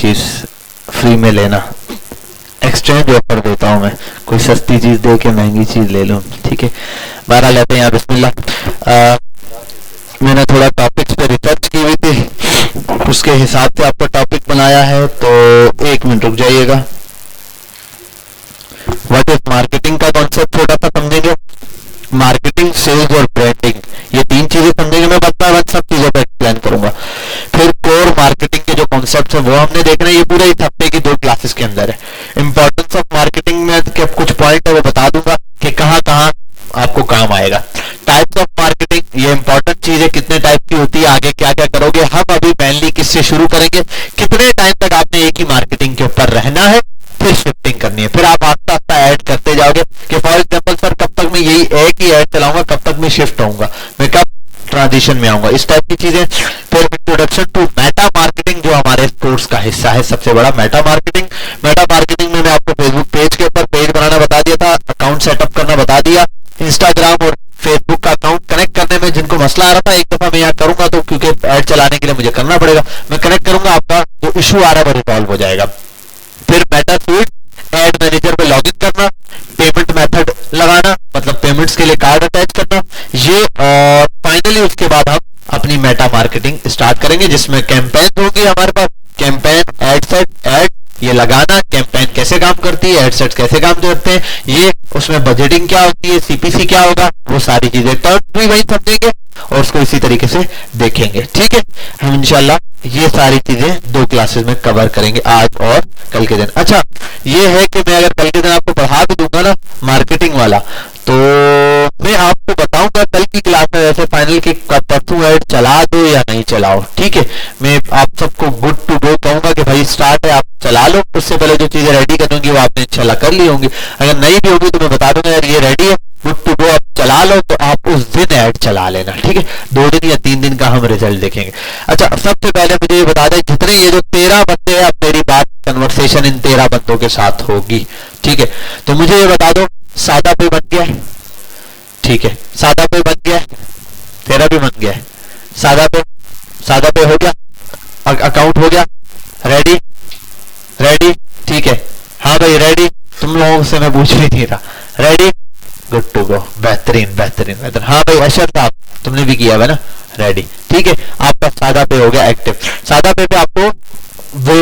चीज फ्री में लेना, एक्सचेंज ऑफर देता हूँ मैं, कोई सस्ती चीज दे के महंगी चीज ले लूँ, ठीक है। 12 लेते हैं यहाँ, बिस्मिल्लाह। मैंने थोड़ा टॉपिक्स पे रिसर्च की हुई थी, उसके हिसाब से आपको टॉपिक बनाया है, तो 1 मिनट रुक जाइएगा। व्हाट इज मार्केटिंग का कॉन्सेप्ट थोड़ा सा समझेंगे। मार्केटिंग, सेल्स और ब्रांडिंग, ये 3 चीजें समझेंगे। मैं बता सब चीजों पर एक्सप्लेन करूंगा। फिर कोर मार्केटिंग के जो कॉन्सेप्ट है वो हमने देखना है, ये पूरे इस हफ्ते की 2 क्लासेस के अंदर है। इंपॉर्टेंस ऑफ मार्केटिंग में कुछ पॉइंट है वो बता दूंगा कि कहाँ कहाँ आपको काम आएगा। टाइप्स ऑफ मार्केटिंग, ये इंपॉर्टेंट चीज है, कितने टाइप की होती है, आगे क्या क्या करोगे। हम अभी मेनली किससे शुरू करेंगे, कितने टाइम तक आपने एक ही मार्केटिंग के ऊपर रहना है, फिर शिफ्टिंग करनी है, फिर आप आस्ता आस्ता ऐड करते जाओगे कि फॉर एग्जांपल सर कब तक मैं यही एक ही ऐड चलाऊंगा, कब तक मैं शिफ्ट होऊंगा, मैं कब ट्रांजिशन में आऊंगा, इस टाइप की चीजें। फिर इंट्रोडक्शन टू मेटा मार्केटिंग, जो हमारे कोर्स का हिस्सा है सबसे बड़ा मेटा मार्केटिंग। मेटा मार्केटिंग में मैं आपको फेसबुक पेज के ऊपर पेज बनाना बता दिया था, अकाउंट सेटअप करना बता दिया, इंस्टाग्राम और फेसबुक का अकाउंट कनेक्ट करने में जिनको मसला आ रहा था, एक दफा मैं यहाँ करूंगा तो क्योंकि ऐड चलाने के लिए मुझे करना पड़ेगा, मैं कनेक्ट करूंगा, आपका जो इशू आ रहा है वो रिजॉल्व हो जाएगा। फिर मेटा स्वीट, एड मैनेजर पे लॉगिन करना, पेमेंट मेथड लगाना, मतलब पेमेंट्स के लिए कार्ड अटैच करना, ये। और फाइनली उसके बाद हम अपनी मेटा मार्केटिंग स्टार्ट करेंगे, जिसमें कैंपेन होगी हमारे पास, कैंपेन, एड सेट, एड ये लगाना, कैंपेन कैसे काम करती है, एड सेट्स कैसे काम करते हैं, ये उसमें बजटिंग क्या होती है, सीपीसी क्या होगा, वो सारी चीजें टर्म्स भी वही समझेंगे और उसको इसी तरीके से देखेंगे, ठीक है। हम इंशाल्लाह ये सारी चीजें 2 क्लासेस में कवर करेंगे, आज और कल के दिन। अच्छा, ये है कि मैं अगर कल के दिन आपको पढ़ा भी दूंगा ना मार्केटिंग वाला, तो मैं आपको बताऊंगा कल की क्लास में, जैसे फाइनल की परसों ऐड चला दो या नहीं चलाओ, ठीक है। मैं आप सबको गुड टू गो कहूंगा कि भाई स्टार्ट है, आप चला लो, उससे पहले जो चीजें रेडी करूंगी वो आपने इंशाल्लाह कर ली होंगी। अगर नहीं भी होगी तो मैं बता दूंगा यार ये रेडी है, गुड टू गो, आप चला लो, तो आप उस दिन ऐड चला लेना, ठीक है। 2 दिन या 3 दिन का हम रिजल्ट देखेंगे। अच्छा, सबसे पहले मुझे ये बता दें, जितने ये जो 13 बंदे हैं, अब मेरी बात कन्वर्सेशन इन 13 बंदों के साथ होगी, ठीक है। तो मुझे ये बता दो, सादा पे बन गया है, ठीक है, सादा पे बन गया है, तेरा भी बन गया है, सादा पे हो गया, अकाउंट हो गया, रेडी रेडी, ठीक है। हाँ भाई रेडी, तुम लोगों से मैं पूछ ही नहीं रहा, रेडी, गुड टू गो, बेहतरीन बेहतरीन बेहतरीन। हाँ भाई अशर साहब तुमने भी किया है ना, रेडी, ठीक है। आपका सादा पे हो गया एक्टिव। सादा पे आपको वो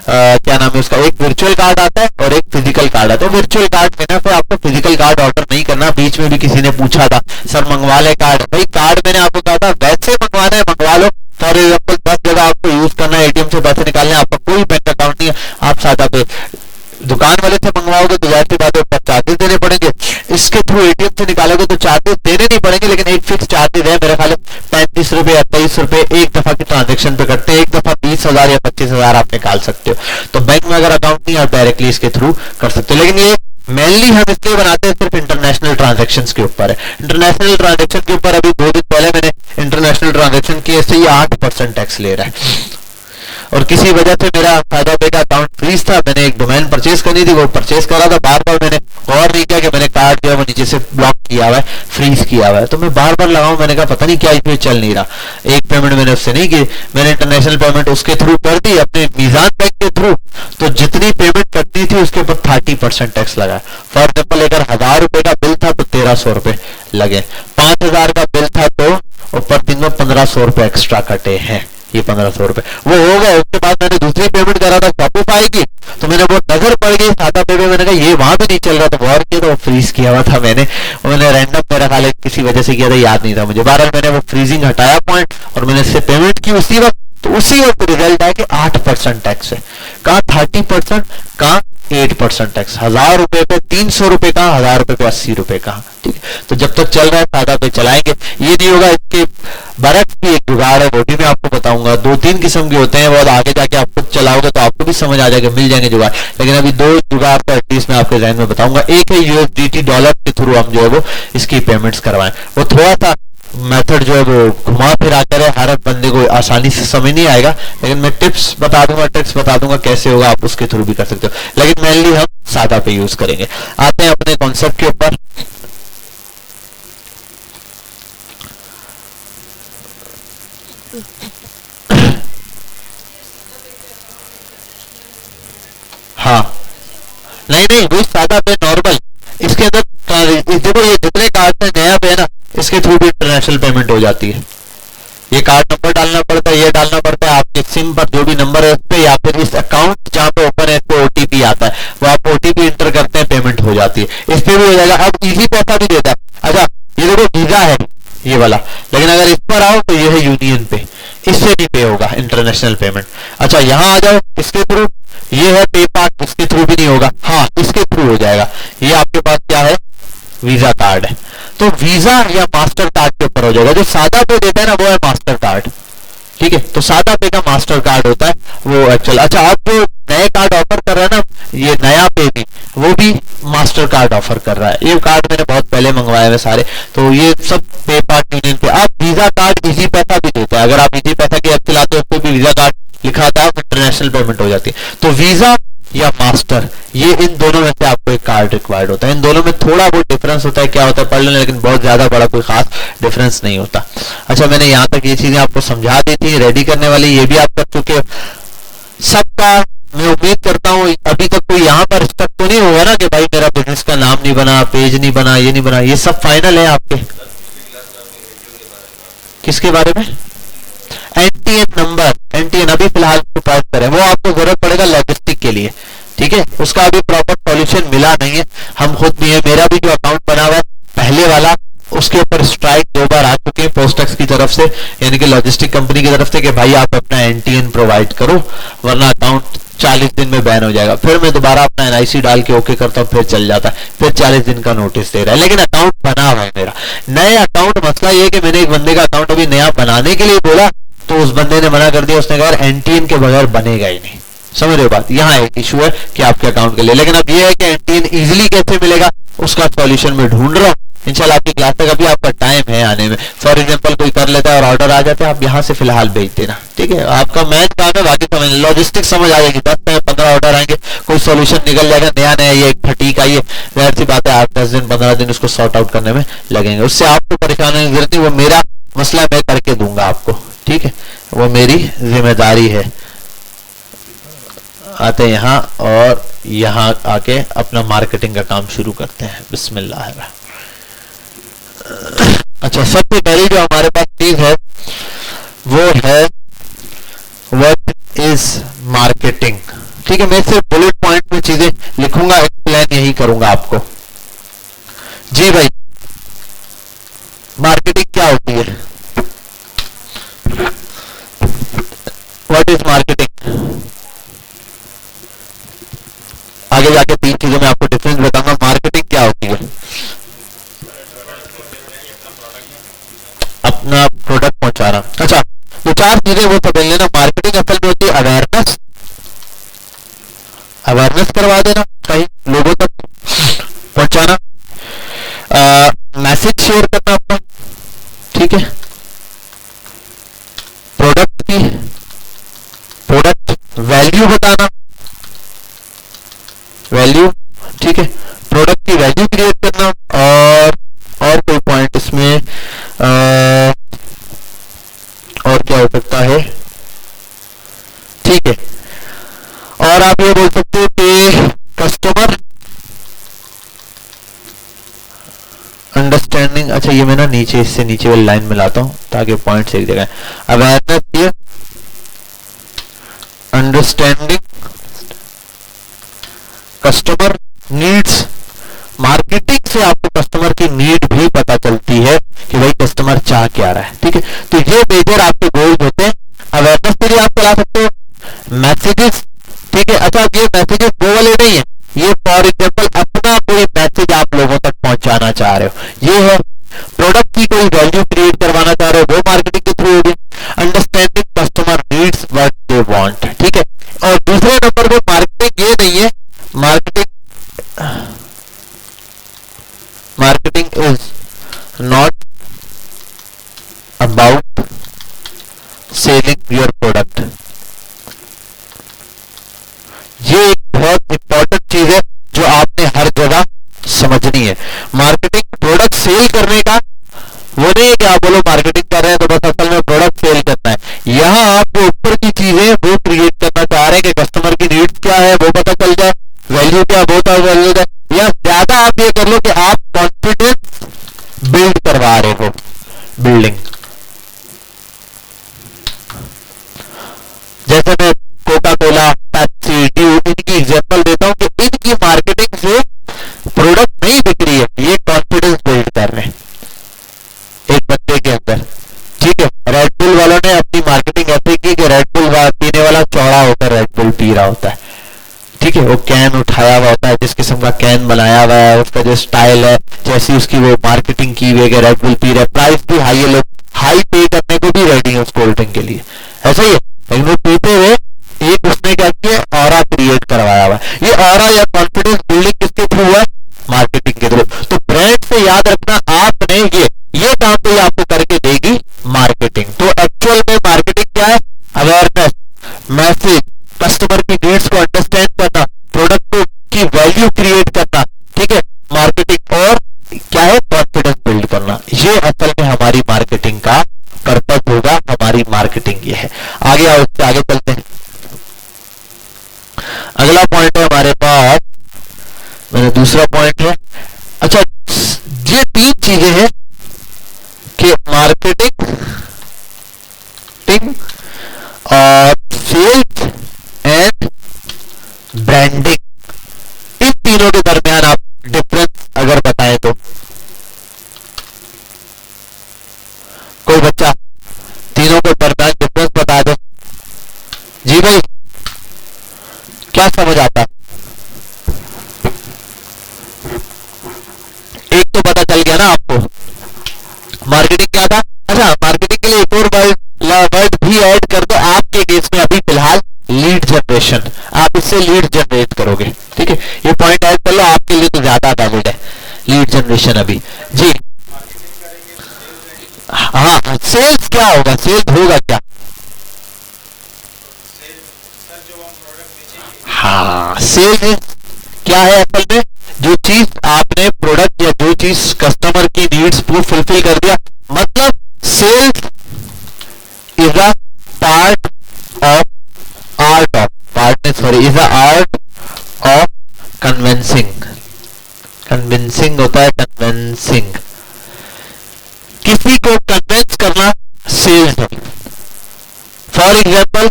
क्या नाम है उसका, एक वर्चुअल कार्ड आता है और एक फिजिकल कार्ड आता है। वर्चुअल कार्ड लेना, फिर आपको फिजिकल कार्ड ऑर्डर नहीं करना। बीच में भी किसी ने पूछा था सर मंगवा ले कार्ड, भाई कार्ड मैंने आपको कहा था वैसे मंगवाना है मंगवा लो। फॉर एग्जाम्पल 10 जगह आपको यूज करना है, एटीएम से पैसे निकालने, आपका कोई बैंक अकाउंट नहीं है, आप सादा पे दुकान वाले से मंगवाओगे तो जाहिर सी बात है चार्जेस देने पड़ेंगे। इसके थ्रू एटीएम से निकालोगे तो चार्जेस देने नहीं पड़ेंगे, लेकिन एक फिक्स चार्जेस है, मेरे ख्याल 35 रुपए या 23 रुपए एक दफा की ट्रांजेक्शन पे करते हैं। एक दफा 20,000 या 25,000 आप निकाल सकते हो। तो बैंक में अगर अकाउंट नहीं, आप डायरेक्टली इसके थ्रू कर सकते हो। लेकिन ये मेनली हम इसलिए बनाते हैं सिर्फ इंटरनेशनल ट्रांजेक्शन के ऊपर है। इंटरनेशनल ट्रांजेक्शन के ऊपर अभी 2 दिन पहले मैंने इंटरनेशनल ट्रांजेक्शन किए, से 8% टैक्स ले रहा है। और किसी वजह से मेरा फायदा पे का अकाउंट फ्रीज था, मैंने एक डोमेन परचेज करनी थी, वो परचेज करा था, बार बार मैंने गौर नहीं किया कि मैंने कार्ड जो है वो नीचे से ब्लॉक किया हुआ है, फ्रीज किया हुआ है। तो मैं बार बार लगाऊं, मैंने कहा पता नहीं क्या इसमें चल नहीं रहा। एक पेमेंट मैंने उससे नहीं की, मैंने इंटरनेशनल पेमेंट उसके थ्रू कर दी अपने मीजान बैंक के थ्रू। तो जितनी पेमेंट करनी थी उसके ऊपर 30% टैक्स लगा। फॉर एग्जाम्पल अगर 1000 रुपए का बिल था तो 1300 रुपए लगे, 5000 का बिल था तो ऊपर 1500 रुपए एक्स्ट्रा कटे हैं। ये 1500 रुपए वो हो गए। उसके बाद मैंने दूसरी पेमेंट करा था शॉपिफाई की, तो मैंने वो नजर पड़ गई सादा पे, मैंने कहा ये वहां पे नहीं चल रहा था, गौर किया तो वो फ्रीज किया हुआ था मैंने रैंडम मेरा ख्याल किसी वजह से किया था, याद नहीं था मुझे। बहरहाल मैंने वो फ्रीजिंग हटाया पॉइंट और मैंने इससे पेमेंट की उसी वक्त। तो उसी वक्त रिजल्ट आया कि 8% टैक्स है। कहा 30%, कहा 8% टैक्स। 1000 रुपए पे 300 रुपए कहा, 1000 रुपए पे 80 रुपए कहा, ठीक है। तो जब तक चल रहा है सादा पे चलाएंगे, ये नहीं होगा। इसके बरक्स भी एक जुगाड़ है, वो भी मैं आपको बताऊंगा। 2-3 किस्म के होते हैं, वो आगे जाके आप खुद चलाओगे तो आपको भी समझ आ जाएगा, मिल जाएंगे जुगाड़। लेकिन अभी 2 जुगाड़ तो एटलीस्ट मैं आपके जहन में बताऊंगा। एक है यूएसडीटी डॉलर के थ्रू हम जो है वो इसकी पेमेंट्स करवाएं। वो थोड़ा सा मेथड जो है वो घुमा फिरा कर है, हर बंदे को आसानी से समझ नहीं आएगा, लेकिन मैं टिप्स बता दूंगा, ट्रिक्स बता दूंगा कैसे होगा, आप उसके थ्रू भी कर सकते हो। लेकिन मेनली हम सादा पे यूज करेंगे। आते हैं अपने कॉन्सेप्ट के ऊपर। नहीं, वही सादा पे नॉर्मल। इसके अंदर देखो ये जितने कार्ड है नया पे है ना, इसके थ्रू भी इंटरनेशनल पेमेंट हो जाती है। ये कार्ड नंबर डालना पड़ता है, ये डालना पड़ता है आपके सिम पर जो भी नंबर है उस पे, या फिर इस अकाउंट जहाँ पे ओपन है इस पे ओटीपी आता है, वो आप ओटीपी इंटर करते हैं, पेमेंट हो जाती है। इस पे भी हो जाएगा। अब इजी पैसा भी देता है। अच्छा ये देखो वीजा है ये वाला, लेकिन अगर इस पर आओ तो ये है यूनियन पे, इससे भी पे होगा इंटरनेशनल पेमेंट। अच्छा यहाँ आ जाओ इसके थ्रू, ये है पे पार्ट, इसके थ्रू भी नहीं होगा, हाँ इसके थ्रू हो जाएगा। ये आपके पास क्या है, वीजा कार्ड है, तो वीजा या मास्टर कार्ड के ऊपर हो जाएगा। जो सादा पे देता है ना वो है मास्टर कार्ड, ठीक है। तो सादा पे का मास्टर कार्ड होता है वो एक्चुअल। अच्छा अब जो नए कार्ड ऑफर कर रहा है ना, ये नया पे भी, वो भी मास्टर कार्ड ऑफर कर रहा है। ये कार्ड मैंने बहुत पहले मंगवाए हुए सारे, तो ये सब पे पार्ट यूनियन पे। आप वीजा कार्ड इजी पैसा भी देता है, अगर आप इजी पैसा की ऐप चलाते हो तो भी वीजा कार्ड लिखा आता है, इंटरनेशनल पेमेंट हो जाती है। तो वीजा या मास्टर, ये इन दोनों में से आपको एक कार्ड रिक्वायर्ड होता है। इन दोनों में थोड़ा बहुत डिफरेंस होता है, क्या होता है पढ़ लेना, लेकिन बहुत ज्यादा बड़ा कोई खास डिफरेंस नहीं होता। अच्छा मैंने यहाँ तक ये चीजें आपको समझा दी थी, रेडी करने वाली ये भी आप कर चुके हो सबका। मैं उम्मीद करता हूँ अभी तक कोई यहाँ पर स्टक तो नहीं होगा ना कि भाई मेरा बिजनेस का नाम नहीं बना, पेज नहीं बना, ये नहीं बना। ये सब फाइनल है आपके। किसके बारे में? एनटीएन नंबर, एनटीएन अभी फिलहाल प्रोवाइड करें, वो आपको जरूरत पड़ेगा लॉजिस्टिक के लिए, ठीक है। उसका अभी प्रॉपर सॉल्यूशन मिला नहीं है, हम खुद भी है। मेरा भी जो अकाउंट बना हुआ है पहले वाला, उसके ऊपर स्ट्राइक 2 बार आ चुके हैं पोस्टक्स की तरफ से, यानी कि लॉजिस्टिक कंपनी की तरफ से, कि भाई आप अपना एनटीएन प्रोवाइड करो वरना अकाउंट 40 दिन में बैन हो जाएगा। फिर मैं दोबारा अपना एनआईसी डाल के ओके करता हूँ, फिर चल जाता है, फिर 40 दिन का नोटिस दे रहा है, लेकिन अकाउंट बना हुआ है मेरा। नए अकाउंट मसला ये है कि मैंने एक बंदे का अकाउंट अभी नया बनाने के लिए बोला तो उस बंदे ने मना कर दिया, उसने कहा एनटीएन के बगैर बनेगा ही नहीं। समझ रहे हो बात? यहाँ एक इशू है कि आपके अकाउंट के लिए, लेकिन अब ये है कि एनटीएन इजीली कैसे मिलेगा उसका सॉल्यूशन मैं ढूंढ रहा हूँ। इंशाल्लाह आपकी क्लास तक अभी आपका टाइम है आने में। फॉर एग्जांपल कोई कर लेता है और ऑर्डर आ जाता है, आप यहाँ से फिलहाल भेज देना, ठीक है। आपका मैच काम है, बाकी समझ लॉजिस्टिक समझ आ जाएगी। 10 से 15 ऑर्डर आएंगे, कोई सोल्यूशन निकल जाएगा। नया नया ये फटीक आई है, जाहिर सी बात है 8-10 दिन 15 दिन उसको सॉर्ट आउट करने में लगेंगे। उससे आपको परेशान होने की जरूरत नहीं, वो मेरा मसला मैं करके दूंगा आपको, ठीक है, वो मेरी जिम्मेदारी है। आते हैं यहाँ और यहाँ आके अपना मार्केटिंग का काम शुरू करते हैं। बिस्मिल्लाह। अच्छा सबसे पहले जो हमारे पास चीज है वो है व्हाट इज मार्केटिंग, ठीक है। मैं सिर्फ बुलेट पॉइंट में चीजें लिखूंगा, एक्सप्लेन यही करूंगा आपको। जी भाई मार्केटिंग क्या होती है? What is marketing? आगे जाके 3 चीजों में आपको डिफरेंस बताऊंगा। मार्केटिंग क्या होती है? अपना प्रोडक्ट पहुंचाना। अच्छा तो 4 चीजें वो समझ लेना। मार्केटिंग असल में होती है अवेयरनेस, अवेयरनेस करवा देना, कहीं लोगों तक पहुंचाना, मैसेज शेयर करना अपना, ठीक है। प्रोडक्ट की प्रोडक्ट वैल्यू बताना, वैल्यू, ठीक है। प्रोडक्ट की वैल्यू क्रिएट करना और कोई पॉइंट इसमें और क्या हो सकता है, ठीक है। और आप ये बोल सकते हो कि कस्टमर अंडरस्टैंडिंग। अच्छा ये मैं ना नीचे इससे नीचे वाली लाइन में लाता हूं ताकि पॉइंट्स एक जगह। अवेयरनेस ये अंडरस्टैंडिंग कस्टमर नीड्स। मार्केटिंग से आपको कस्टमर की नीड भी पता चलती है कि भाई कस्टमर चाह क्या रहा है, ठीक है। तो ये मेजर आपके गोल्स होते हैं। अवेयरनेस के लिए आप चला सकते हो मैसेजेस, ठीक है। अच्छा ये मैसेजेस वो वाले नहीं है, ये फॉर एग्जांपल अपना कोई मैसेज आप लोगों तक पहुंचाना चाह रहे हो, ये है। प्रोडक्ट की कोई वैल्यू क्रिएट करवाना चाह रहे हो, वो मार्केटिंग के थ्रू होगी। Understanding customer needs what they want, ठीक है। और दूसरे नंबर पे मार्केटिंग ये नहीं है, marketing is not about selling your product. ये एक बहुत इंपॉर्टेंट चीज है जो आपने हर जगह समझनी है। मार्केटिंग प्रोडक्ट सेल करने का वो नहीं है कि आप बोलो मार्केटिंग कर रहे हैं तो बस असल में प्रोडक्ट सेल करना है। यहाँ आप जो ऊपर की चीजें वो क्रिएट करना चाह रहे हैं कि कस्टमर की नीड्स क्या है वो पता चल जाए, वैल्यू क्या बहुत वैल्यू है, या ज्यादा आप ये कर लो कि आप कॉन्फिडेंस बिल्ड करवा रहे हो बिल्डिंग। जैसे मैं कोका कोला, पेप्सी, ड्यू इनकी एग्जांपल देता हूं कि इनकी मार्केटिंग से प्रोडक्ट नहीं बिक रही है, ये कॉन्फिडेंस बिल्ड कर रहे हैं एक बंदे के अंदर। ठीक है, रेड बुल वालों ने अपनी मार्केटिंग ऐसे की कि रेड बुल पीने वाला चौड़ा होकर रेड बुल पी रहा होता है। ठीक है, वो कैन उठाया हुआ होता है, जिस किस्म का कैन बनाया हुआ है, उसका जो स्टाइल है, जैसी उसकी वो मार्केटिंग की हुई है, रेड बुल पी रहा है, प्राइस भी हाई है, लोग हाई पे करने को भी रेडी है उस कोल्ड ड्रिंक के लिए, ऐसा ही है। लेकिन वो पीते हुए एक उसने क्या किया, ऑरा क्रिएट करवाया हुआ। ये ऑरा या कॉन्फिडेंस बिल्डिंग किसके थ्रू हुआ है, मार्केटिंग के थ्रू। तो ब्रांड से याद रखना, आपने ये काम तो ये आपको करके देगी मार्केटिंग। तो एक्चुअल में मार्केटिंग क्या है, अवेयरनेस, मैसेज, कस्टमर की नीड्स को अंडरस्टैंड करना, प्रोडक्ट की वैल्यू क्रिएट करना। ठीक है, मार्केटिंग और क्या है, कॉन्फिडेंस बिल्ड करना। ये असल में हमारी मार्केटिंग का पर्पस होगा, हमारी मार्केटिंग ये है। आगे आओ, उससे आगे चलते हैं। अगला पॉइंट है हमारे पास, मेरा दूसरा पॉइंट है। अच्छा, ये तीन चीजें हैं कि मार्केटिंग और सेल्स एंड ब्रांडिंग, इन तीनों के दरमियान आप डिफरेंस अगर बताएं तो। कोई बच्चा तीनों के दरमियान डिफरेंस बता दो। जी भाई, क्या समझ आता है? एक तो पता चल गया ना आपको, मार्केटिंग क्या था। अच्छा, मार्केटिंग के लिए एक और वर्ड भी ऐड कर दो। आपके केस में अभी फिलहाल लीड जनरेशन, आप इससे लीड जनरेट करोगे। ठीक है, ये पॉइंट ऐड कर लो, आपके लिए तो ज्यादा वैलिड है लीड जनरेशन अभी। जी हाँ, सेल्स क्या होगा, सेल्स होगा क्या? हाँ, सेल्स क्या है असल में, जो चीज आपने प्रोडक्ट या जो चीज कस्टमर की नीड्स को फुलफिल कर दिया, मतलब sales is a part of art of is a art of convincing. Convincing होता है, कन्विंसिंग, किसी को कन्विंस करना सेल्स है। फॉर एग्जाम्पल,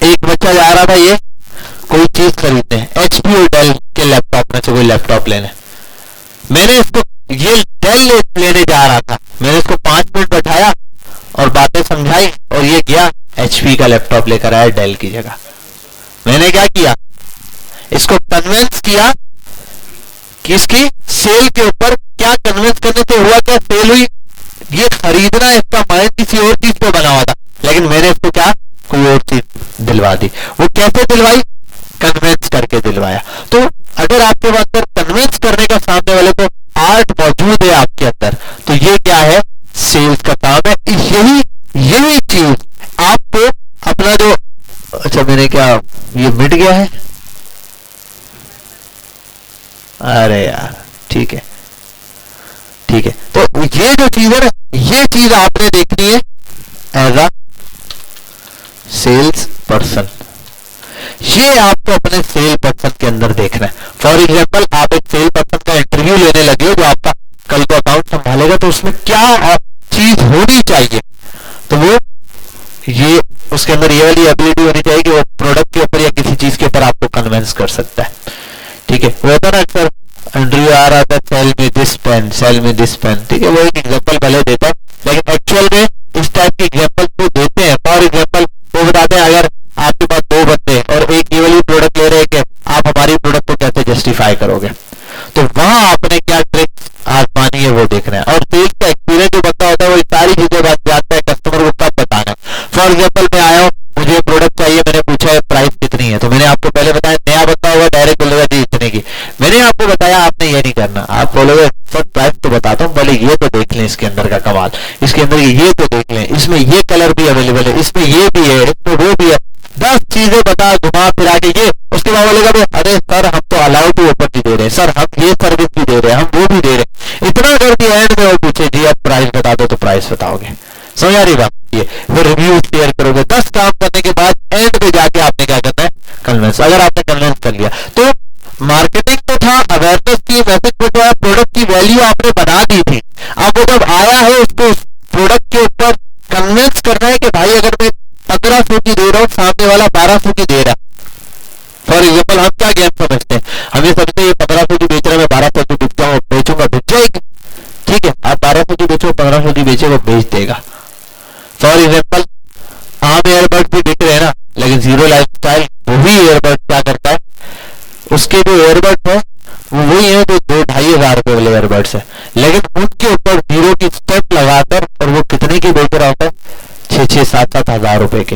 एक बच्चा जा रहा था ये कोई चीज खरीदने, एचपी और डेल के लैपटॉप में से कोई लैपटॉप लेने। मैंने इसको ये डेल लेने जा रहा था, मैंने इसको 5 मिनट बैठाया और बातें समझाई और ये गया एचपी का लैपटॉप लेकर आया डेल की जगह। मैंने क्या किया, इसको कन्विंस किया कि इसकी सेल के ऊपर, क्या कन्विंस करने से हुआ, क्या सेल हुई, ये खरीदना इसका माइंड किसी और चीज पे बना हुआ था, लेकिन मैंने इसको क्या कोई और चीज दिलवा दी। वो कैसे दिलवाई, कन्विंस करके दिलवाया। तो अगर आपके अंदर कन्विंस करने का सामने वाले को आर्ट मौजूद है आपके अंदर, तो ये क्या है, सेल्स का काम है। यही चीज आपको अपना जो, अच्छा मैंने क्या ये मिट गया है, अरे यार ठीक है, तो ये जो चीज है ना, ये चीज आपने देखनी है एज अ सेल्स पर्सन। ये आपको अपने सेल पर्सन के अंदर देखना है। फॉर एग्जाम्पल, आप एक सेल पर्सन का इंटरव्यू लेने लगे हो जो आपका कल को अकाउंट संभालेगा, तो उसमें क्या चीज होनी चाहिए, तो वो ये उसके अंदर ये वाली एबिलिटी होनी चाहिए कि वो प्रोडक्ट के ऊपर या किसी चीज के ऊपर आपको कन्विंस कर सकता है। ठीक है, वो होता ना अक्सर इंटरव्यू आ रहा था, सेल में दिस पेन, सेल में दिस पेन। ठीक है, वो एक एग्जाम्पल भले देता है, लेकिन एक्चुअल में इस टाइप की एग्जाम्पल को देते हैं। फॉर एग्जाम्पल, वो बताते हैं अगर आपके पास 2 बंदे और एक ये वाली प्रोडक्ट ले रहे हैं कि आप हमारी प्रोडक्ट को कैसे जस्टिफाई करोगे, तो वहां आपने क्या ट्रिक्स आजमानी है वो देखना है। और सेल्स का एक्सपीरियंस जो बंदा होता है वो सारी चीजें जानता है, कस्टमर को कब बताना है। फॉर एग्जाम्पल, मैं आया हूँ, मुझे प्रोडक्ट चाहिए, मैंने पूछा है प्राइस कितनी है, तो मैंने आपको पहले बताया, नया बंदा होगा डायरेक्ट बोलेगा जी इतने की। मैंने आपको बताया, आपने ये नहीं करना, आप बोलोगे सर प्राइस तो बताता हूँ, भले ये तो देख लें, इसके अंदर का कमाल, इसके अंदर ये तो देख लें, इसमें ये कलर भी अवेलेबल है, इसमें ये भी है, इसमें वो भी है, 10 चीजें बता घुमा फिरा के ये। उसके बाद बोलेगा अरे सर हम तो अलाउड टू ओपन भी दे रहे हैं, सर हम ये सर्विस भी दे रहे हैं, हम वो भी दे रहे हैं। इतना कर दिया, एंड में वो पूछे जी आप प्राइस बता दो, तो प्राइस बताओगे। समझ आ रही बात, ये वो रिव्यू शेयर करोगे। 10 काम करने के बाद एंड में जाके आपने क्या करना है, कन्विंस, अगर आपने कन्विंस कर लिया तो मार्केटिंग तो था, अवेयरनेस की, मैसेज पहुंचाया, प्रोडक्ट की वैल्यू आपने बना दी थी। अब वो जब आया है उसको उस प्रोडक्ट के ऊपर कन्विंस करना है कि भाई अगर मैं 1500 की दे रहा हूँ, सामने वाला 1200 की दे रहा है। फॉर एग्जाम्पल हम क्या गेम समझते हैं, हम ये समझते हैं 1500 की बेच रहे हैं, मैं 1200 की बेचूंगा, बेच जाएगी। ठीक है, आप 1200 की बेचो, 1500 की बेचेगा, बेच देगा। फॉर एग्जाम्पल आम एयरबड भी बिक रहे हैं ना, लेकिन जीरो लाइफस्टाइल वही एयरबड क्या करता है, उसके जो एयरबड्स है वो वही है जो 2-2,500 रुपए वाले एयरबड्स है, लेकिन उनके ऊपर जीरो की स्टेप लगाकर, और वो कितने की बेच रहा होता है, 6-7 हज़ार रुपए के।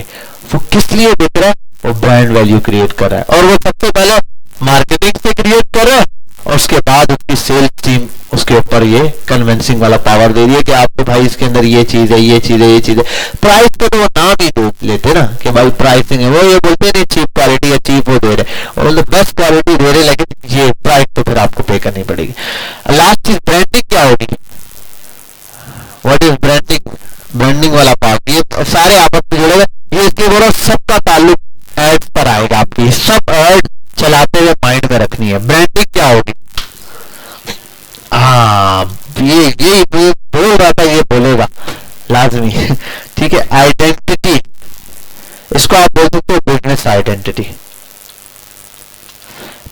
वो किस लिए बेच रहा है, वो ब्रांड वैल्यू क्रिएट कर रहा है, और वो सबसे पहले मार्केटिंग से क्रिएट कर रहा है, और उसके बाद उसकी सेल्स टीम उसके ऊपर ये कन्विंसिंग वाला पावर दे रही है कि आपको भाई इसके अंदर ये चीज है, ये चीज है, ये चीज है। प्राइस पे तो वो नाम ही दे लेते ना कि भाई प्राइसिंग है, वो ये बोलते नहीं चीप क्वालिटी है, चीप वो दे रहे, और बेस्ट क्वालिटी दे रहे, लेकिन ये प्राइस तो फिर आपको पे करनी पड़ेगी। लास्ट चीज ब्रांडिंग क्या होगी, व्हाट इज ब्रांडिंग, ब्रांडिंग वाला पार्ट, ये सारे आपस में जुड़े हुए, ये इसके बोलो सबका ताल्लुक एड पर आएगा, आपकी सब एड चलाते हुए माइंड में रखनी है। ब्रांडिंग क्या होगी, हाँ ये बोल रहा था, ये बोलेगा लाजमी ठीक है। आइडेंटिटी, इसको आप बोल सकते हो बिजनेस आइडेंटिटी,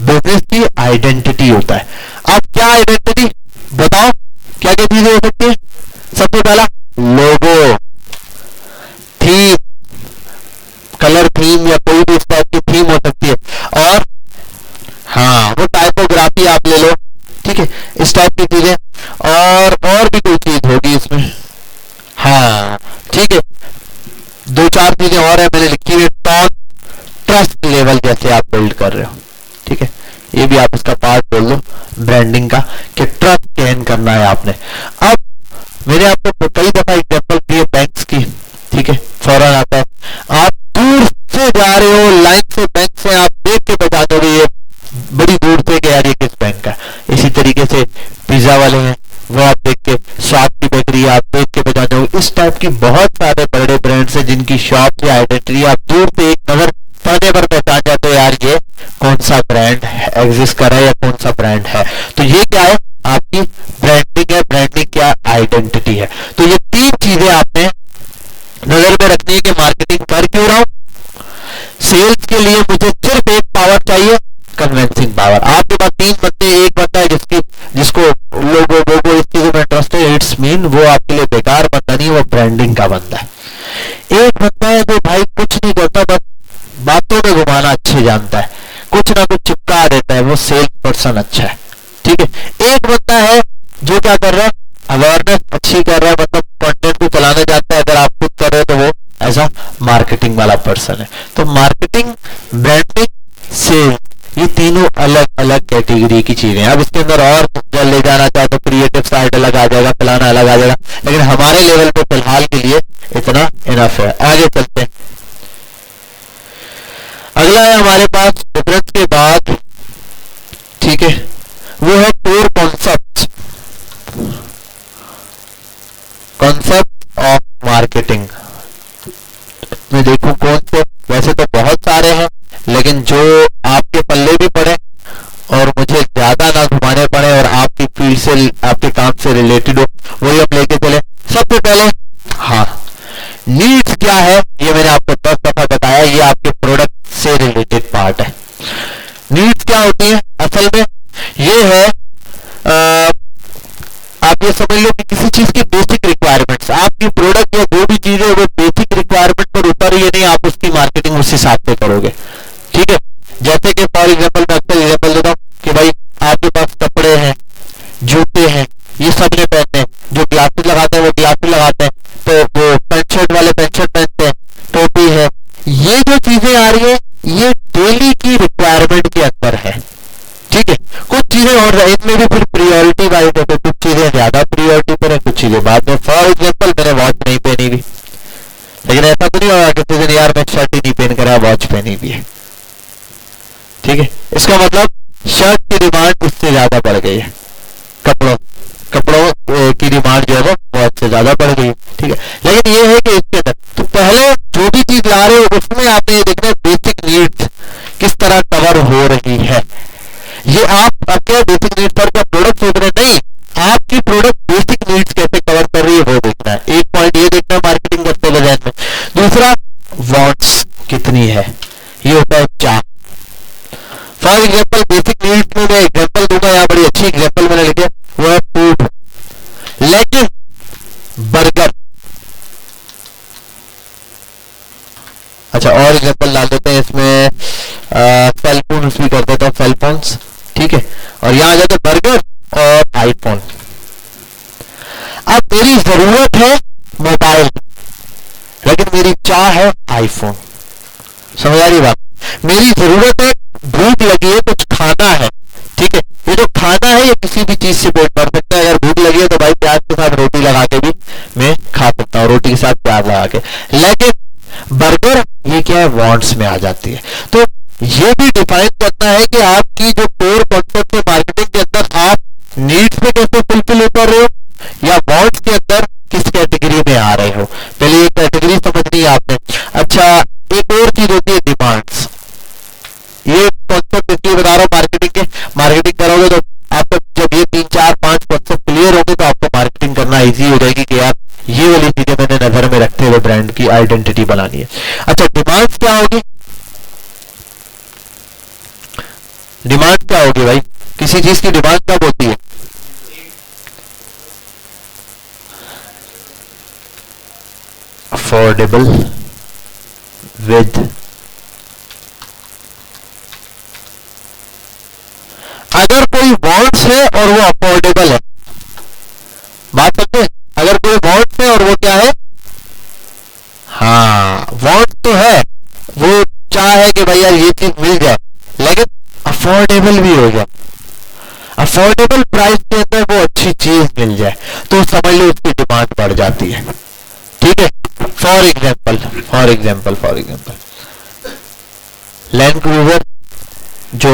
बिजनेस की आइडेंटिटी होता है। अब क्या आइडेंटिटी बताओ, क्या क्या चीजें हो सकती है, सबसे पहला लोगो, थीम, कलर थीम या कोई भी इस टाइप की थीम हो सकती है, और हाँ वो टाइपोग्राफी आप ले लो, ठीक है, इस टाइप की चीजें, और भी कोई चीज होगी इसमें, हाँ ठीक है, 2-4 चीजें और है मैंने लिखी हुई, टॉन, ट्रस्ट लेवल जैसे आप बिल्ड कर रहे हो, ठीक है, ये भी आप इसका पार्ट बोल दो ब्रांडिंग का, कि ट्रस्ट गेन करना है आपने। अब मैंने आपको कई दफा एग्जांपल दिए बैंक्स की, ठीक है, फौरन आता है, आप दूर से जा रहे हो, लाइन से बैंक से आप देख के बता दोगे ये बड़ी दूर से कि यार ये किस बैंक का। इसी तरीके से पिज्जा वाले हैं, वो आप देख के, स्वाद की बेकरी आप देख के बता दोगे। इस टाइप की बहुत सारे बड़े ब्रांड्स हैं जिनकी शॉप या आइडेंटिटी आप दूर से एक नजर पढ़ने पर पहचान जाते हो, यार ये कौन सा ब्रांड एग्जिस्ट कर रहा है या कौन सा ब्रांड है। तो ये क्या है, आपकी ब्रांडिंग है, ब्रांडिंग क्या आइडेंटिटी है। तो ये 3 चीजें आपने नजर में रखनी है कि मार्केटिंग कर क्यों रहा हूं। सेल्स के लिए मुझे सिर्फ एक पावर चाहिए, कन्विंसिंग पावर। आपके पास 3 बंदे, एक बंदा है जिसको लोगो इस चीजों में इंटरेस्ट है, इट्स मीन वो आपके लिए बेकार बंदा नहीं, वो ब्रांडिंग का बंदा है। एक बंदा है जो भाई कुछ नहीं करता, बस बातों में घुमाना अच्छे जानता है, कुछ ना कुछ चिपका देता है, वो सेल्स पर्सन अच्छा है, ठीक है। एक बंदा है जो क्या कर रहा है, अवेयरनेस अच्छी कर रहा है, मतलब कंटेंट को चलाना जानता है, अगर आप खुद कर रहे हो तो वो ऐसा मार्केटिंग वाला पर्सन है। तो मार्केटिंग, ब्रांडिंग, सेल्स, ये तीनों अलग अलग कैटेगरी की चीजें हैं। अब इसके अंदर और ले जाना चाहे तो क्रिएटिव साइड अलग आ जाएगा, फलाना अलग आ जाएगा, लेकिन हमारे लेवल पे फिलहाल के लिए इतना इनफ है। आगे चलते हैं, अगला है हमारे पास डिफरेंस के बाद, ठीक है, वो है core concept, concept of marketing. मैं देखूं कौन से, वैसे तो बहुत सारे हैं, लेकिन जो आपके पल्ले भी पड़े और मुझे ज्यादा ना घुमाने पड़े और आपकी फील्ड से, आपके काम से रिलेटेड हो, वही हम लेके चले। सबसे पहले हाँ, नीड्स क्या है, ये मैंने आपको 10 दफा बताया, ये आपके प्रोडक्ट से रिलेटेड पार्ट है। नीड्स क्या होती है असल में, ये है आप ये समझ लो कि किसी चीज की बेसिक रिक्वायरमेंट्स, आपकी प्रोडक्ट या जो भी चीज है वो बेसिक रिक्वायरमेंट पर उतर रही है, नहीं आप उसकी मार्केटिंग उस हिसाब से करोगे, ठीक है। जैसे कि फॉर एग्जाम्पल मैं अक्सर एग्जाम्पल देता हूँ कि भाई आपके पास कपड़े हैं, जूते हैं, ये सब ने पहनते हैं, जो ग्लासेस लगाते हैं वो ग्लासेस लगाते हैं, तो वो पैंट शर्ट वाले पैंट शर्ट पहनते हैं, टोपी है, ये जो चीजें आ रही है ये डेली की रिक्वायरमेंट के अंदर है, ठीक है। कुछ चीजें और इसमें भी फिर प्रियोरिटी वाइज है, तो कुछ चीजें ज्यादा प्रियोरिटी पर है, कुछ चीजें बाद में। फॉर एग्जाम्पल मैंने वॉच नहीं पहनी भी, लेकिन ऐसा तो नहीं होगा किसी दिन यार मैं शर्ट ही नहीं पहन कर वॉच पहनी भी है, ठीक है। इसका मतलब शर्ट की डिमांड उससे ज्यादा बढ़ गई है, कपड़ों की डिमांड जो है वो बहुत से ज्यादा बढ़ गई है, ठीक है। लेकिन ये है कि इसके अंदर तो पहले जो भी चीज ला रहे हो उसमें आपने ये देखना है बेसिक नीड्स किस ये होता है चाह। फॉर एग्जाम्पल बेसिक नीड्स में मैं एग्जाम्पल दूंगा, यहाँ बड़ी अच्छी एग्जाम्पल मैंने लिखी है, वो है फूड। लेकिन बर्गर, अच्छा और एग्जाम्पल डाल देते हैं इसमें, सेल फोन्स भी कर देता हूँ, सेल फोन्स, ठीक है। और यहाँ आ जाते बर्गर और आईफोन। अब मेरी जरूरत है मोबाइल, लेकिन मेरी चाह है आईफोन। समझ आ रही बात? मेरी जरूरत है, भूख लगी है, कुछ खाना है, ठीक है। ये जो खाना है ये किसी भी चीज से पेट भर सकता है। अगर भूख लगी है तो भाई प्याज के साथ रोटी लगा के भी मैं खा सकता हूँ, रोटी के साथ प्याज लगा के। लेकिन बर्गर ये क्या है, वांट्स में आ जाती है। तो ये भी डिफाइन करना है कि आपकी जो कोर कॉन्सेप्ट है मार्केटिंग के अंदर, आप नीड्स पे कैसे फुलफिल कर रहे हो या वांट्स के अंदर किस कैटेगरी में आ रहे हो। पहले ये कैटेगरी समझनी है आपने। अच्छा एक और चीज होती है डिमांड्स। ये कॉन्सेप्ट इसलिए बता रहा हूँ मार्केटिंग के, मार्केटिंग करोगे तो आपको जब ये 3 4 5 कॉन्सेप्ट क्लियर होंगे तो आपको मार्केटिंग करना इजी हो जाएगी कि यार ये वाली चीजें मैंने नजर में रखते हुए ब्रांड की आइडेंटिटी बनानी है। अच्छा डिमांड क्या होगी, डिमांड क्या होगी भाई, किसी चीज की डिमांड कब होती है? अफोर्डेबल विद, अगर कोई वांट्स है और वो अफोर्डेबल है, बात समझे? अगर कोई वांट्स है और वो क्या है, हाँ वांट तो है, वो चाह है कि भाई यार ये चीज मिल जाए, लेकिन अफोर्डेबल भी हो जाए, अफोर्डेबल प्राइस के अंदर वो अच्छी चीज मिल जाए, तो समझ लो उसकी डिमांड बढ़ जाती है, ठीक है। फॉर एग्जाम्पल लैंड क्रूजर जो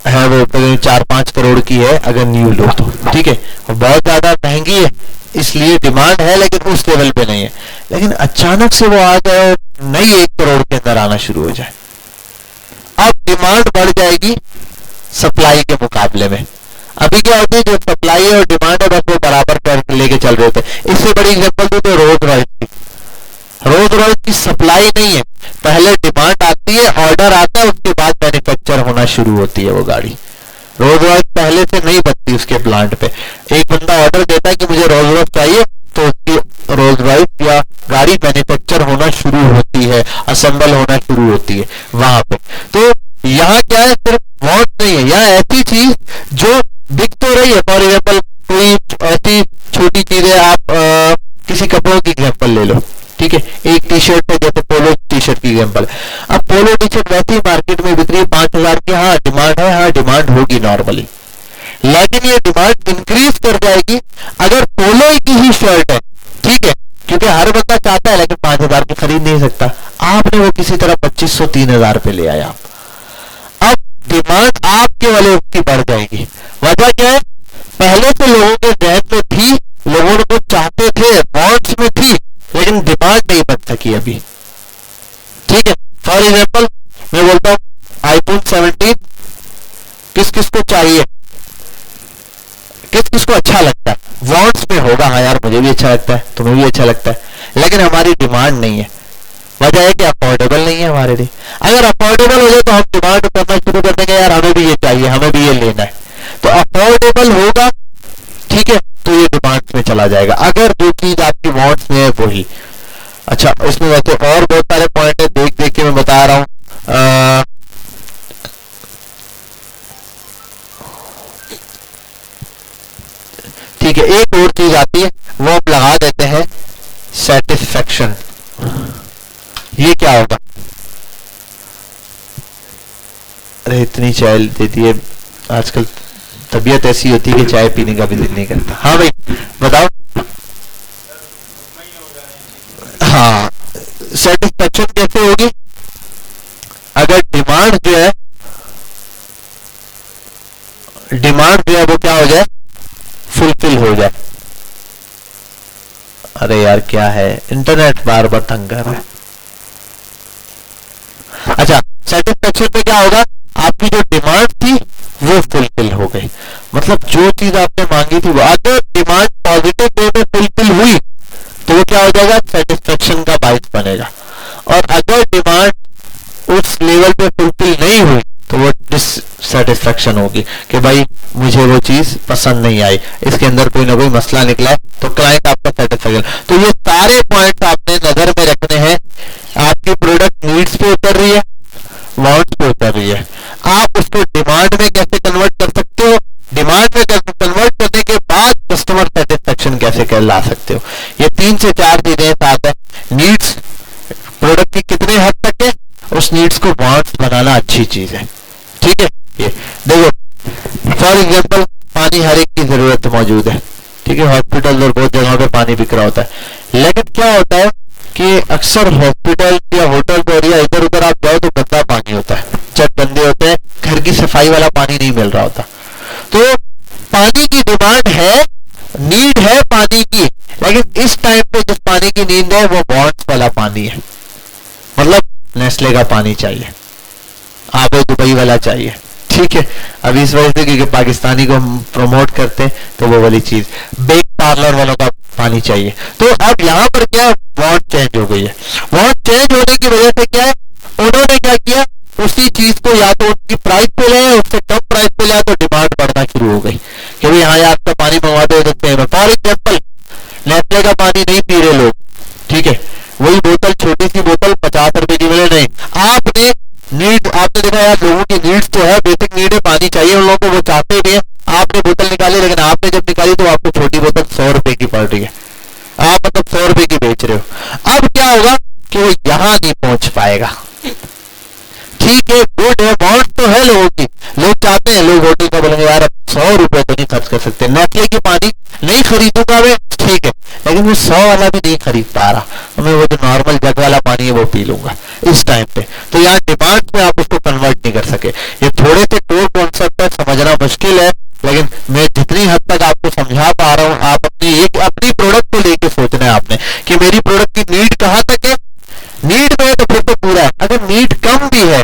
है वो 4-5 करोड़ की है अगर न्यू लो तो, ठीक है, बहुत ज्यादा महंगी है इसलिए डिमांड है, लेकिन उस लेवल पे नहीं है। लेकिन अचानक से वो आ जाए नई 1 करोड़ के अंदर आना शुरू हो जाए, अब डिमांड बढ़ जाएगी सप्लाई के मुकाबले में। अभी क्या होती है, जो सप्लाई है और डिमांड है बस वो बराबर कर लेके चल रहे थे। इससे बड़ी एग्जांपल दो तो रोल्स रॉयस की, रोल्स रॉयस की सप्लाई नहीं है, पहले डिमांड आती है, ऑर्डर आता है, उसके बाद मैन्युफैक्चर होना शुरू होती है वो गाड़ी। रोल्स रॉयस पहले से नहीं बनती उसके प्लांट पे, एक बंदा ऑर्डर देता है कि मुझे रोल्स रॉयस चाहिए तो उसकी रोल्स रॉयस या गाड़ी मैन्युफैक्चर होना शुरू होती है, असेंबल होना शुरू होती है वहां पे। तो यहाँ क्या है, सिर्फ वांट नहीं है, यहाँ ऐसी चीज जो दिख तो रही है। फॉर एग्जाम्पल कोई ऐसी छोटी चीज है, आप किसी कपड़ों की एग्जाम्पल ले लो, ठीक है, एक टी शर्ट है, जैसे पोलो टी शर्ट की एग्जाम्पल। अब पोलो टी शर्ट वैसे ही मार्केट में बिक रही है 5000 की, हाँ डिमांड है, हाँ डिमांड होगी नॉर्मली, लेकिन ये डिमांड इंक्रीज कर जाएगी अगर पोलो की ही शर्ट है, ठीक है, क्योंकि हर बंदा चाहता है, लेकिन 5000 की खरीद नहीं सकता, आपने वो किसी तरह 2500-3000 पे ले आया, अब डिमांड आपके वाले उसकी बढ़ जाएगी। वजह क्या है, पहले तो लोगों के जहन में थी, लोगों को चाहते थे, वांट्स में थी, लेकिन डिमांड नहीं बन सकी अभी, ठीक है। फॉर एग्जाम्पल मैं बोलता हूं आईफोन 17 किस किस को चाहिए, किस किस को अच्छा लगता है, वांट्स में होगा, हाँ यार मुझे भी अच्छा लगता है, तुम्हें भी अच्छा लगता है, लेकिन हमारी डिमांड नहीं है। वजह है कि अफोर्डेबल नहीं है हमारे लिए। अगर अफोर्डेबल हो जाए तो हम डिमांड करना शुरू कर देंगे, यार हमें भी ये चाहिए, हमें भी ये लेना है। तो अफोर्डेबल होगा, ठीक है, तो ये डिमांड में चला जाएगा, अगर जो चीज आपकी वांट्स में है वही। अच्छा इसमें वैसे और बहुत सारे पॉइंट है, देख देख के मैं बता रहा हूं। ठीक है, एक और चीज आती है वो आप लगा देते हैं, सेटिस्फेक्शन। ये क्या होगा, अरे इतनी चाय देती है आजकल, तबीयत ऐसी होती है कि चाय पीने का भी दिल नहीं करता। हाँ भाई बताओ, हाँ सेटिस्फेक्शन कैसे होगी, अगर डिमांड जो है वो क्या हो जाए, फुलफिल हो जाए। अरे यार क्या है, इंटरनेट बार बार तंग कर रहा है। अच्छा सेटिस्फेक्शन में क्या होगा, आपकी जो डिमांड थी वो फुलफिल हो गई, मतलब जो चीज आपने मांगी थी वो, अगर डिमांड पॉजिटिव वे में फुलफिल हुई तो वो क्या हो जाएगा, सेटिस्फेक्शन का बाइस बनेगा। और अगर डिमांड उस लेवल पे फुलफिल नहीं हुई तो वो डिससेटिस्फैक्शन होगी कि भाई मुझे वो चीज पसंद नहीं आई, इसके अंदर कोई ना कोई मसला निकला है, तो क्लाइंट आपका सेटिस्फैक्शन। तो ये सारे पॉइंट्स आपने नजर में रखने हैं। आपकी प्रोडक्ट नीड्स पे उतर रही है, वांट्स पे उतर रही है, आप उसको डिमांड में कैसे कन्वर्ट कर सकते हो, डिमांड में कन्वर्ट करने के बाद कस्टमर सेटिस्फैक्शन कैसे कर ला सकते हो। ये 3 से 4 चीजें साथ है। नीड्स प्रोडक्ट की कितने हद तक है, उस नीड्स को वांट्स बनाना अच्छी चीज है, ठीक है। ये देखो फॉर एग्जांपल पानी हर एक की जरूरत मौजूद है, ठीक है, हॉस्पिटल और बहुत जगहों पे पानी बिक रहा होता है, लेकिन क्या होता है कि अक्सर हॉस्पिटल या होटल पर या इधर उधर आप जाओ तो गंदा पानी होता है, जब गंदे होते हैं, घर की सफाई वाला पानी नहीं मिल रहा होता। तो पानी की डिमांड है, नीड है पानी की, लेकिन इस टाइम पे जिस पानी की नीड है वो वांट्स वाला पानी है, मतलब नेस्ले का पानी चाहिए, आबे दुबई वाला चाहिए, ठीक है। अब इस वजह से क्योंकि पाकिस्तानी को हम प्रमोट करते हैं तो वो वाली चीज, बेक पार्लर वालों का पानी चाहिए। तो अब यहाँ पर क्या वांट चेंज हो गई है। वांट चेंज होने की वजह से क्या है, उन्होंने क्या किया, उसी चीज को या तो उनकी प्राइस पे ले आए, उससे कम प्राइस पे ले आए, तो डिमांड बढ़ना शुरू हो गई कि भाई हाँ यार आपका पानी मंगवा दो सकते हैं। फॉर एग्जाम्पल नेस्ले का पानी नहीं पी रहे लोग, ठीक है, वही बोतल छोटी सी बोतल 50 रुपए की मिले, नहीं, आपने नीड, आपने देखा यार लोगों की नीड्स तो है, बेसिक नीड है, पानी चाहिए उन लोगों को, वो चाहते भी है, आपने बोतल निकाली, लेकिन आपने जब निकाली तो आपको छोटी बोतल 100 रुपए की पड़ रही है, आप मतलब 100 रुपए की बेच रहे हो। अब क्या होगा कि वो यहां नहीं पहुंच पाएगा, ठीक है, गुड है, वांट तो है लोगों की, लोग चाहते हैं, लोग होटल का बोलेंगे यार अब 100 रुपए तो नहीं खर्च कर सकते, नेस्ले की पानी नहीं खरीदूंगा मैं, ठीक है, लेकिन वो 100 वाला भी नहीं खरीद पा रहा, मैं वो जो नॉर्मल जग वाला पानी है वो पी लूंगा इस टाइम पे। तो यहाँ डिमांड में आप उसको कन्वर्ट नहीं कर सके। ये थोड़े से कोर कॉन्सेप्ट है, समझना मुश्किल है, लेकिन मैं जितनी हद तक आपको समझा पा रहा हूँ, आप अपनी प्रोडक्ट को लेके सोचना है आपने कि मेरी प्रोडक्ट की नीड कहाँ तक है, नीड में है तो फिर तो पूरा है, अगर नीड कम भी है,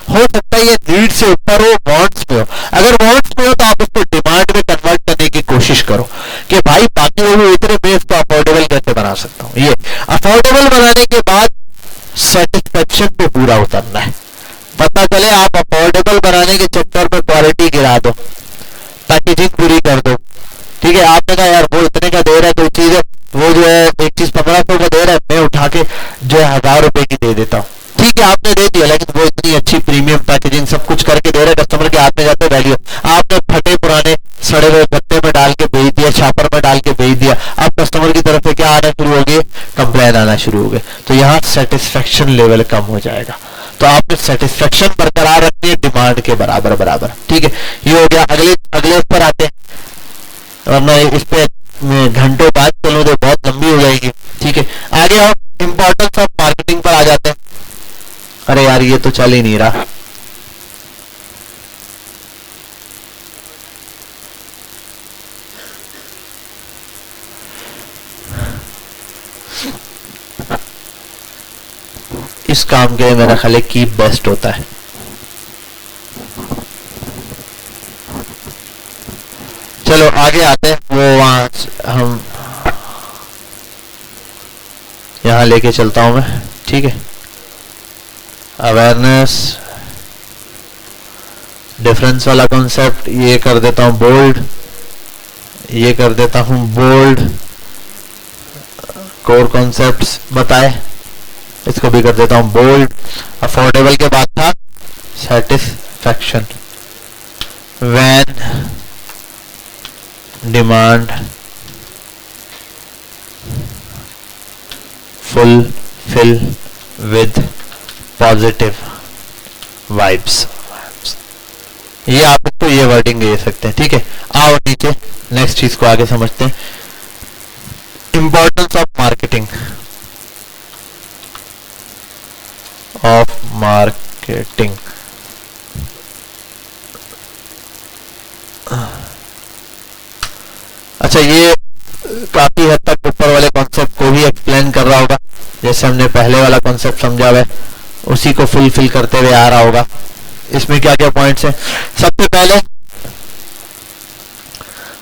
हो सकता है ये नीड से ऊपर हो, वांट्स में हो, अगर वांट्स में हो तो आप उसको डिमांड में कन्वर्ट करने की कोशिश करो कि भाई बाकी वो इतने में इसको अफोर्डेबल कैसे बना सकता हूँ। ये अफोर्डेबल बनाने के बाद सेटिस्फेक्शन पे पूरा उतरना है। पता चले आप अफोर्डेबल बनाने के चक्कर में क्वालिटी गिरा दो, पैकेजिंग पूरी कर दो, ठीक है, आपने कहा यार वो इतने का दे रहा है कोई चीज है, वो जो है एक चीज 1500 का दे रहा है, मैं उठा के जो है 1000 रुपए की दे देता हूँ, ठीक है, आपने दे दिया, लेकिन वो इतनी अच्छी प्रीमियम पैकेजिंग सब कुछ करके दे रहा है, कस्टमर के हाथ में जाते वैल्यू, आपने फटे पुराने सड़े हुए गत्ते में डाल के भेज दिया, छापर में डाल के भेज दिया, अब कस्टमर की तरफ से क्या आना शुरू हो गए, कंप्लेन आना शुरू हो गए, तो यहाँ सेटिस्फेक्शन लेवल कम हो जाएगा। तो आपने सेटिस्फेक्शन बरकरार रखनी है डिमांड के बराबर बराबर, ठीक है। ये हो गया। अगले पर आते हैं, वरना इस पे घंटों बात चलो तो बहुत लंबी हो जाएगी, ठीक है। आगे आओ, इंपॉर्टेंस ऑफ मार्केटिंग पर आ जाते हैं। अरे यार ये तो चल ही नहीं रहा, इस काम के लिए मेरा ख्याल है की बेस्ट होता है। चलो आगे आते हैं, वो वहां हम यहां लेके चलता हूं मैं, ठीक है। अवेयरनेस, डिफरेंस वाला कॉन्सेप्ट ये कर देता हूं बोल्ड, ये कर देता हूं बोल्ड, कोर कॉन्सेप्ट्स बताए, इसको भी कर देता हूं बोल्ड। अफोर्डेबल के बाद था satisfaction, when demand fulfil with positive vibes, ये आप तो ये वर्डिंग दे सकते हैं, ठीक है। आओ नीचे नेक्स्ट चीज को आगे समझते हैं। इंपॉर्टेंस ऑफ मार्केटिंग, अच्छा ये काफी हद तक ऊपर वाले कॉन्सेप्ट को भी एक्सप्लेन कर रहा होगा, जैसे हमने पहले वाला कॉन्सेप्ट समझा हुआ है उसी को फुलफिल करते हुए आ रहा होगा। इसमें क्या क्या पॉइंट्स हैं, सबसे पहले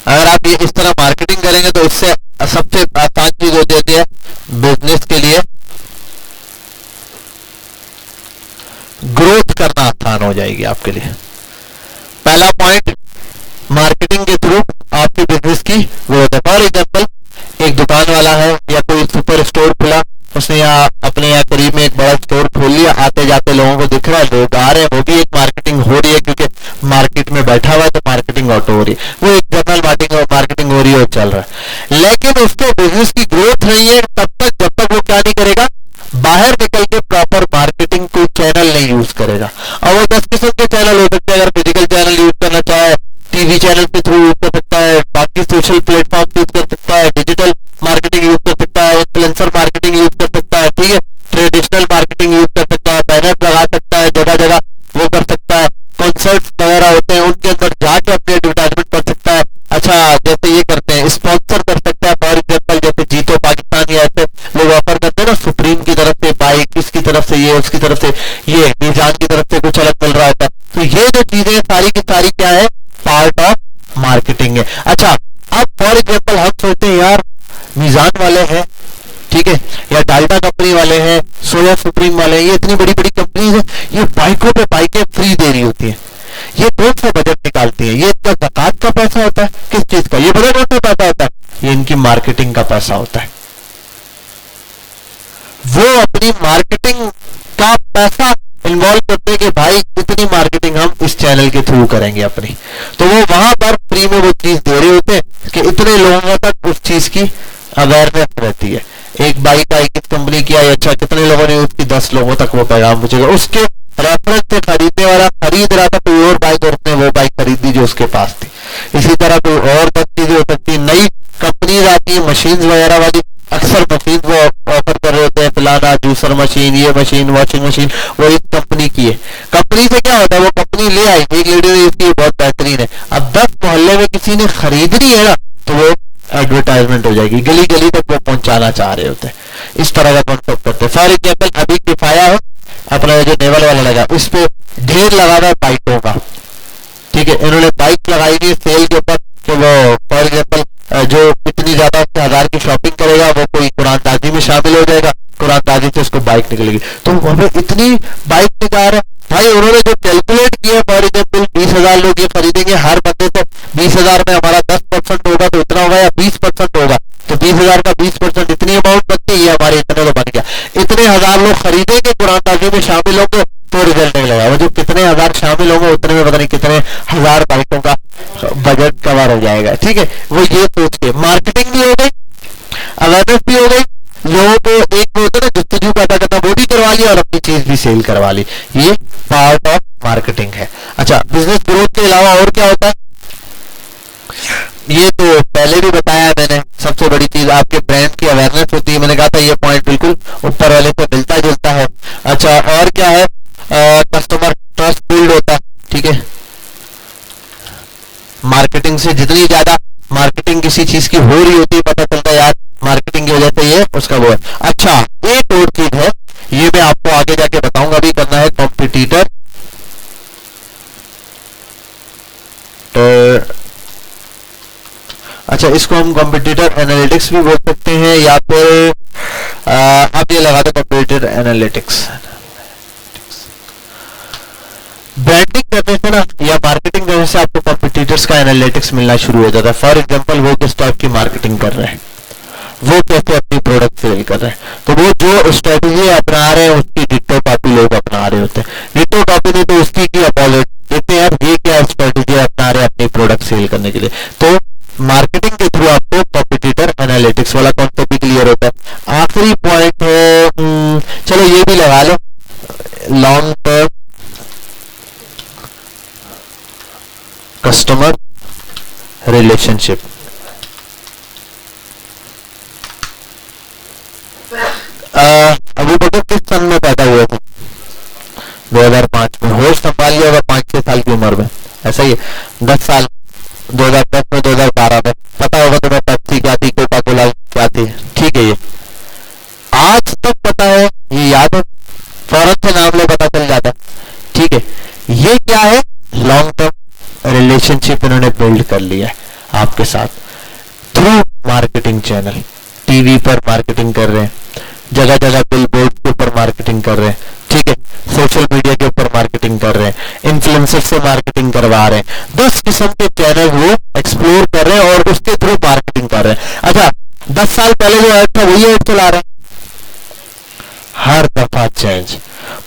अगर आप ये इस तरह मार्केटिंग करेंगे तो इससे सबसे आसान चीज हो जाती है बिजनेस के लिए, ग्रोथ करना आसान हो जाएगी आपके लिए। पहला पॉइंट, मार्केटिंग के थ्रू आपके बिजनेस की ग्रोथ है। फॉर एग्जाम्पल, एक दुकान वाला है या कोई सुपर स्टोर खुला, उसने यहाँ अपने यहाँ करीब में एक बड़ा स्टोर खोल लिया, आते जाते लोगों को दिख रहा है, लोग आ रहे हैं, वो भी एक मार्केटिंग हो रही है, क्योंकि मार्केट में बैठा हुआ है तो मार्केटिंग ऑटो हो रही है, वो एक जनरल मार्केटिंग हो रही है, वो चल रहा है। लेकिन उसके बिजनेस की ग्रोथ नहीं है तब तक जब तक वो क्या नहीं करेगा, बाहर निकल के प्रॉपर मार्केटिंग कोई चैनल नहीं यूज करेगा। और वो 10 किस्म के चैनल हो सकते हैं। अगर फिजिकल चैनल यूज करना चाहे, टीवी चैनल के थ्रू यूज कर सकता है, बाकी सोशल प्लेटफॉर्म यूज कर सकता है, डिजिटल मार्केटिंग यूज कर सकता है, इन्फ्लुएंसर मार्केटिंग यूज कर सकता है, ठीक है, ट्रेडिशनल मार्केटिंग यूज कर सकता है, बैनर लगा सकता है, जगह जगह वो कर सकता है, कॉन्सर्ट वगैरह होते हैं उनके अंदर जाके अपने एडवर्टाइजमेंट कर सकता है। अच्छा, जैसे ये करते हैं, स्पॉन्सर कर सकता है। फॉर एग्जाम्पल, जैसे जीतो पाकिस्तान या ऐसे लोग ऑफर करते हैं ना, सुप्रीम की तरफ से बाइक, इसकी तरफ से ये, उसकी तरफ से ये, मीजान की तरफ से कुछ अलग मिल रहा होता है। तो ये जो चीजें सारी की सारी क्या है, पार्ट ऑफ मार्केटिंग है। अच्छा, अब फॉर एग्जाम्पल हम सोचते हैं यार मीजान वाले हैं, ठीक है, या डाल्टा कंपनी वाले हैं, सोया सुप्रीम वाले हैं, ये इतनी बड़ी बड़ी कंपनीज है, ये बाइकों पे बाइकें फ्री दे रही होती है, ये कौन सा बजट निकालती है, ये इनका ज़कात का पैसा होता है, किस चीज का, ये बजट कौन सा पैसा होता है, ये इनकी मार्केटिंग का पैसा होता है। वो अपनी मार्केटिंग का पैसा इन्वॉल्व करते हैं कि भाई इतनी मार्केटिंग हम इस चैनल के थ्रू करेंगे अपनी, तो वो वहां पर फ्री में वो चीज दे रहे होते हैं कि इतने लोगों तक उस चीज की अवेयरनेस रहती है। एक बाइक आई, किस कंपनी की आई, अच्छा कितने लोगों ने उसकी, 10 लोगों तक वो पैगाम पहुंचेगा, उसके रेफरेंस से खरीदने वाला खरीद रहा था कोई और बाइक और उसने वो बाइक खरीद ली जो उसके पास थी। इसी तरह कोई और 10 चीजें हो सकती है, नई कंपनीज आती है मशीन वगैरह वाली, अक्सर मशीन वो ऑफर कर रहे होते हैं, फलाना जूसर मशीन, ये मशीन, वॉशिंग मशीन, वो इस कंपनी की है। कंपनी से क्या होता है, वो कंपनी ले आई, एक लेडी ने इसकी बहुत बेहतरीन है, अब 10 मोहल्ले में किसी ने खरीदनी है ना, तो वो एडवर्टाइजमेंट हो जाएगी, गली गली तक वो पहुंचाना चाह रहे होते हैं, इस तरह का कॉन्सेप्ट करते हैं। फॉर एग्जाम्पल, अभी किफाया है अपना जो नेवल वाला लगा, उस पर ढेर लगा हुआ है बाइकों का, ठीक है, इन्होंने बाइक लगाई हुई सेल के ऊपर, तो वो फॉर एग्जाम्पल जो इतनी ज्यादा 1000 की शॉपिंग करेगा वो कोई कुरानदाजी में शामिल हो जाएगा, कुरानदाजी से उसको बाइक निकलेगी, तो हमें इतनी बाइक निकाल रहा है भाई। उन्होंने जो कैलकुलेट किया, फॉर एग्जाम्पल 20,000 लोग ये खरीदेंगे, हर बंदे से 20,000 में हमारा 10% होगा तो इतना होगा, या 20% होगा तो 20,000 का 20% इतनी अमाउंट बनती है, हमारे इतने तो बन गया, इतने हजार लोग खरीदेंगे, कुरानदाजी में शामिल होंगे तो रिजल्ट निकलेगा। वो जो कितने हजार शामिल होंगे उतने में पता नहीं कितने हजार बाइकों का बजट कवर हो जाएगा, ठीक है। वो ये सोच के मार्केटिंग भी हो गई, अवेयरनेस भी हो गई, लोगों को एक होता है ना जस्तजू पैदा करना, वो भी करवा लिया और अपनी चीज भी सेल करवा ली, ये पार्ट ऑफ मार्केटिंग है। अच्छा, बिजनेस ग्रोथ के अलावा और क्या होता है, ये तो पहले भी बताया है मैंने, सबसे बड़ी चीज आपके ब्रांड की अवेयरनेस होती है, मैंने कहा था ये पॉइंट बिल्कुल ऊपर वाले से मिलता जुलता है। अच्छा, और क्या है, कस्टमर ट्रस्ट बिल्ड होता है, ठीक है, मार्केटिंग से जितनी ज्यादा मार्केटिंग किसी चीज की हो रही होती है, पता चलता है यार मार्केटिंग की वजह से ये उसका वो है। अच्छा, एक और चीज है, ये मैं आपको आगे जाके बताऊंगा, अभी करना है कॉम्पिटिटर अच्छा, इसको हम कॉम्पिटिटर एनालिटिक्स भी बोल सकते हैं, या फिर आप ये लगा दो कॉम्पिटिटर एनालिटिक्स। ब्रांडिंग करने से ना या मार्केटिंग करने से आपको कॉम्पिटिटर्स का एनालिटिक्स मिलना शुरू हो जाता है। फॉर एग्जांपल, वो किस टाइप की मार्केटिंग कर रहे हैं, वो कैसे अपनी प्रोडक्ट सेल कर रहे हैं, तो वो जो स्ट्रेटेजी अपना रहे हैं उसकी डिट्टो कॉपी लोग अपना रहे होते हैं। डिट्टो कॉपी नहीं तो उसकी की अपोजिट देखते हैं यार ये क्या स्ट्रेटेजी अपना रहे हैं अपनी प्रोडक्ट सेल करने के लिए। तो मार्केटिंग के थ्रू आपको कॉम्पिटिटर एनालिटिक्स वाला कॉन्सेप्ट भी क्लियर होता है। आखिरी पॉइंट है, चलो ये भी लगा लो, long term customer relationship. Abu Bakr किस सन में पैदा हुए थे, 2005 में, होश संभाल लिया होगा 5-6 साल की उम्र में, ऐसा ही है, 10 साल 2010 में, 2012 में, पता होगा तुम्हें पेप्सी क्या थी, कोका कोला क्या थी, ठीक है। ये आज तक पता है, ये याद है, फौरन से नाम ले पता चल जाता है, ठीक है। ये क्या है, लॉन्ग टर्म रिलेशनशिप इन्होंने बिल्ड कर लिया है आपके साथ थ्रू मार्केटिंग चैनल। टीवी पर मार्केटिंग कर रहे हैं, जगह जगह बिल बोर्ड के ऊपर मार्केटिंग कर रहे हैं, ठीक है, सोशल मीडिया के ऊपर मार्केटिंग कर रहे हैं, इन्फ्लुएंसर से मार्केटिंग करवा रहे हैं, 10 किस्म के चैनल वो एक्सप्लोर कर रहे हैं और उसके थ्रू मार्केटिंग कर रहे हैं। अच्छा, 10 साल पहले जो ऐड था वही ऐड चला रहे हैं। हर दफा चेंज,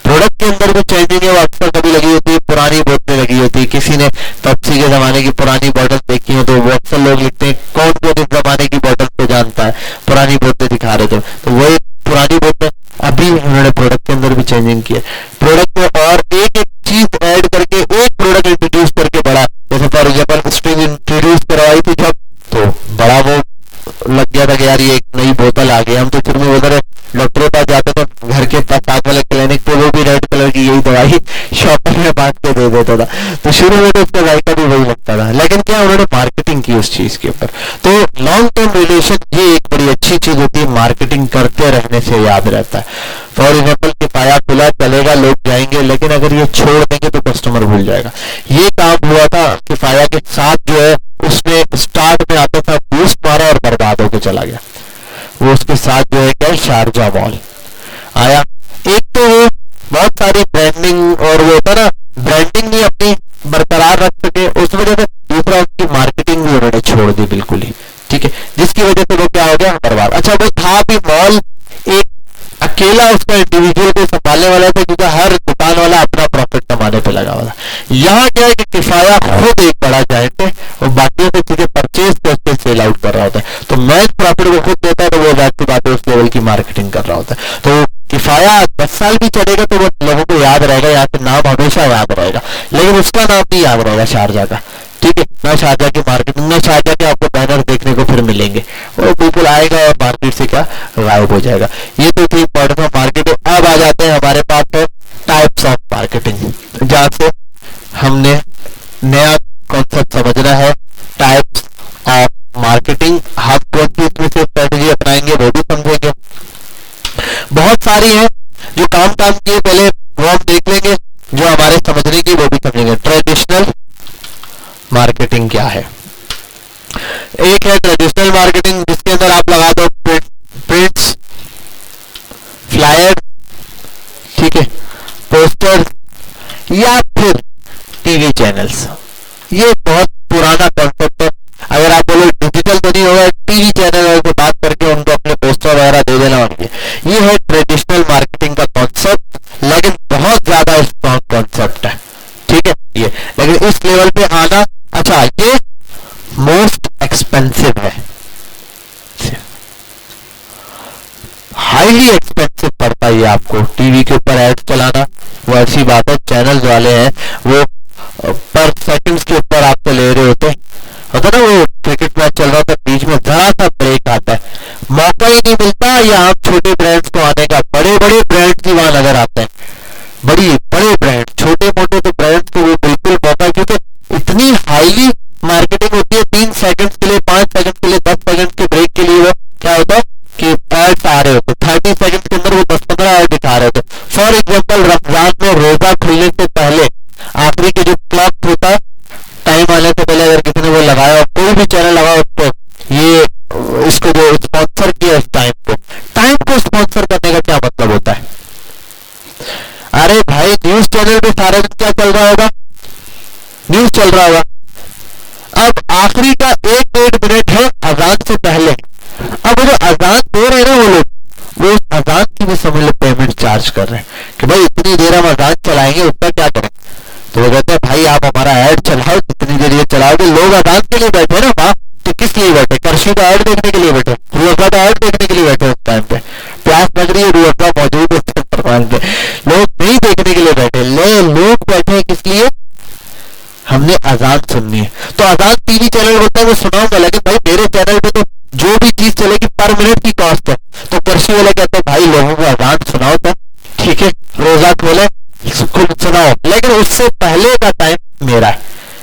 प्रोडक्ट के अंदर भी चेंजिंग है। वो अक्सर कभी लगी होती है पुरानी बोतलें लगी होती है, किसी ने पेप्सी के जमाने की पुरानी बोतल देखी हो तो वो अक्सर लोग लिखते हैं कौन कौन इस जमाने की बोतल को जानता है, पुरानी बोतलें दिखा रहे थे। तो वही पुरानी बोतलें अभी उन्होंने प्रोडक्ट के अंदर भी चेंजिंग की है। प्रोडक्ट में और एक एक चीज ऐड करके एक प्रोडक्ट इंट्रोड्यूस करके बड़ा, जैसे फॉर एग्जाम्पल स्ट्रिंग इंट्रोड्यूस करवाई थी जब, तो बड़ा वो लग गया था कि यार ये एक नई बोतल आ गई। हम तो शुरू में उधर डॉक्टरों पास जाते थे, घर के पास वाले क्लिनिक पे, वो भी रेड कलर की यही दवाई शॉपर में बांट के दे देता था। तो शुरू में तो उसका जायका भी वही लगता था, लेकिन क्या उन्होंने मार्केटिंग की उस चीज के ऊपर। तो लॉन्ग टर्म रिलेशन ये एक बड़ी अच्छी चीज होती है, मार्केटिंग करते रहने से याद रहता है। फॉर एग्जाम्पल किफाया खुला चलेगा, लोग जाएंगे, लेकिन अगर ये छोड़ देंगे तो कस्टमर भूल जाएगा। ये काम हुआ था किफाया के साथ, जो है उसने स्टार्ट में आता था, बूस्ट मारा और बर्बाद होकर चला गया। वो उसके साथ जो है क्या, शारजा मॉल आया। एक तो वो बहुत सारी ब्रांडिंग और वो होता ना, ब्रांडिंग भी अपनी बरकरार रख सके उस वजह से, दूसरा उसकी मार्केटिंग भी उन्होंने छोड़ दी बिल्कुल ही, ठीक है, जिसकी वजह से वो क्या हो गया, बर्बाद। अच्छा, वो था भी मॉल एक अकेला उसका इंडिविजुअल को संभालने वाला था, क्योंकि हर दुकान वाला अपना प्रॉफिट कमाने पे लगा हुआ था। यहाँ क्या है कि किफाया खुद एक बड़ा जायंट है और बाकियों से चीजें परचेज करके सेल आउट कर रहा होता है, तो मैच प्रॉफिट को खुद देता है, तो वो जाती बात है उस लेवल की मार्केटिंग कर रहा होता है। तो किफाया 10 साल भी चलेगा तो वो लोगों को याद रहेगा, यहाँ पे नाम हमेशा याद रहेगा, लेकिन उसका नाम नहीं याद रहेगा शारजा का, ठीक है ना। शारजा की मार्केटिंग में शारजा के आपको बैनर देखने को फिर मिलेंगे, वो बिल्कुल आएगा और मार्केट से क्या गायब हो जाएगा। ये तो थी पार्ट ऑफ मार्केटिंग। अब आ जाते हैं हमारे पास है टाइप्स ऑफ मार्केटिंग, जहां से हमने नया कॉन्सेप्ट समझना है, टाइप्स ऑफ मार्केटिंग। हम कौन सी इसमें से स्ट्रेटेजी अपनाएंगे वो भी समझेंगे। बहुत सारी है जो काम किए पहले वो हम देख लेंगे, जो हमारे समझने की वो भी समझेंगे। ट्रेडिशनल मार्केटिंग क्या है? एक है ट्रेडिशनल मार्केटिंग, जिसके अंदर आप लगा दो प्रिंट्स, फ्लायर, ठीक है, पोस्टर या फिर टीवी चैनल्स। ये बहुत पुराना कॉन्सेप्ट है। अगर आप बोलो डिजिटल तो नहीं होगा, टीवी चैनल वालों से बात करके उनको अपने पोस्टर वगैरह दे देना होंगे। ये है ट्रेडिशनल मार्केटिंग का कॉन्सेप्ट, लेकिन बहुत ज्यादा स्ट्रॉन्ग कॉन्सेप्ट है, ठीक है ये, लेकिन इस लेवल पे आना, अच्छा ये मोस्ट एक्सपेंसिव है, हाईली एक्सपेंसिव पड़ता है आपको टीवी के ऊपर ऐड चलाना। वो ऐसी बात है, चैनल्स वाले हैं वो पर सेकंड्स के ऊपर आपसे ले रहे होते ना, वो क्रिकेट मैच चल रहा था, बीच में जरा सा ब्रेक आता है, मौका ही नहीं मिलता यहाँ छोटे ब्रांड्स को आने का। बड़े बड़े ब्रांड्स ही वहां नजर आते हैं, बड़े ब्रांड, छोटे मोटे तो ब्रांड्स को वो बिल्कुल मौका, क्योंकि इतनी हाईली मार्केटिंग होती है। 3 सेकंड के लिए, 5 सेकंड के लिए, 10 सेकंड के ब्रेक के लिए वो क्या होता है कि एड्स आ रहे होते, 30 सेकंड के अंदर वो 10-15 ऐड दिखा रहे होते। फॉर एग्जाम्पल रमजान में रोजा खुलने से पहले आखिरी के जो क्लॉक होता है, टाइम आने से पहले अगर किसी ने वो लगाया, कोई भी चैनल लगा उसको, ये इसको जो स्पॉन्सर किया इस टाइम को स्पॉन्सर करने का क्या मतलब होता है? अरे भाई न्यूज चैनल पे सारा दिन क्या चल रहा होगा, न्यूज चल रहा होगा। अब आखिरी का 1-1.5 मिनट है अजान से पहले, अब वो जो अजान दे रहे हैं ना वो लोग, वो उस अजान की भी समझ लो पेमेंट चार्ज कर रहे हैं कि भाई इतनी देर हम अजान चलाएंगे, उसका क्या करें? तो वो कहते हैं भाई आप हमारा ऐड चलाओ, जितनी देर ये चलाओगे। लोग अजान के लिए बैठे ना वहां, तो किस लिए बैठे? कर्शी का ऐड देखने के लिए बैठे, रूअफ़ा का ऐड देखने के लिए बैठे। उस टाइम पे प्यास लग रही है, रूअफ़ा मौजूद है पे, लोग नहीं देखने के लिए बैठे, लोग बैठे किस लिए? हमने अजान सुननी है। तो अजान टीवी चैनल होता है वो सुनाऊंगा, लेकिन भाई मेरे चैनल पे तो जो भी चीज चलेगी पर मिनट की कॉस्ट है। तो कर्शी वाले कहते हैं भाई लोगों को अजान सुनाओ, तो ठीक है रोजा खोले सुनाओ, लेकिन उससे पहले का टाइम मेरा है,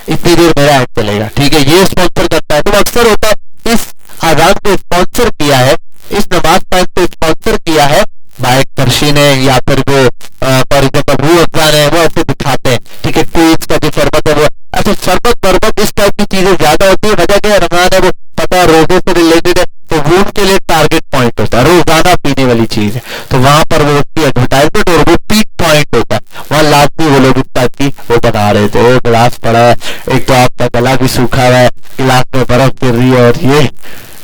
इतनी देर मेरा ऐड चलेगा, ठीक है, ये स्पॉन्सर करता है। तो अक्सर होता है इस अजान को स्पॉन्सर किया है, इस नमाज टाइम को स्पॉन्सर किया है भाई कर्शी ने, या फिर जो फॉर एग्जाम्पल रू अफजान है, वो ऐसे दिखाते हैं, ठीक है, क्वीज का जो शरबत है वो, अच्छा शरबत इस टाइप की चीजें ज्यादा होती है। वजह क्या है? रमजान है, वो पता है रोजे से रिलेटेड है, तो वो उनके लिए टारगेट पॉइंट होता है, रोजाना पीने वाली चीज है, तो वहां पर वो उसकी एडवर्टाइजमेंट और वो पीक पॉइंट होता है, लोग इस टाइप की वो बता रहे थे, वो गिलास पड़ा है, एक तो आपका गला भी सूखा हुआ है, गिलास में बर्फ गिर रही है और ये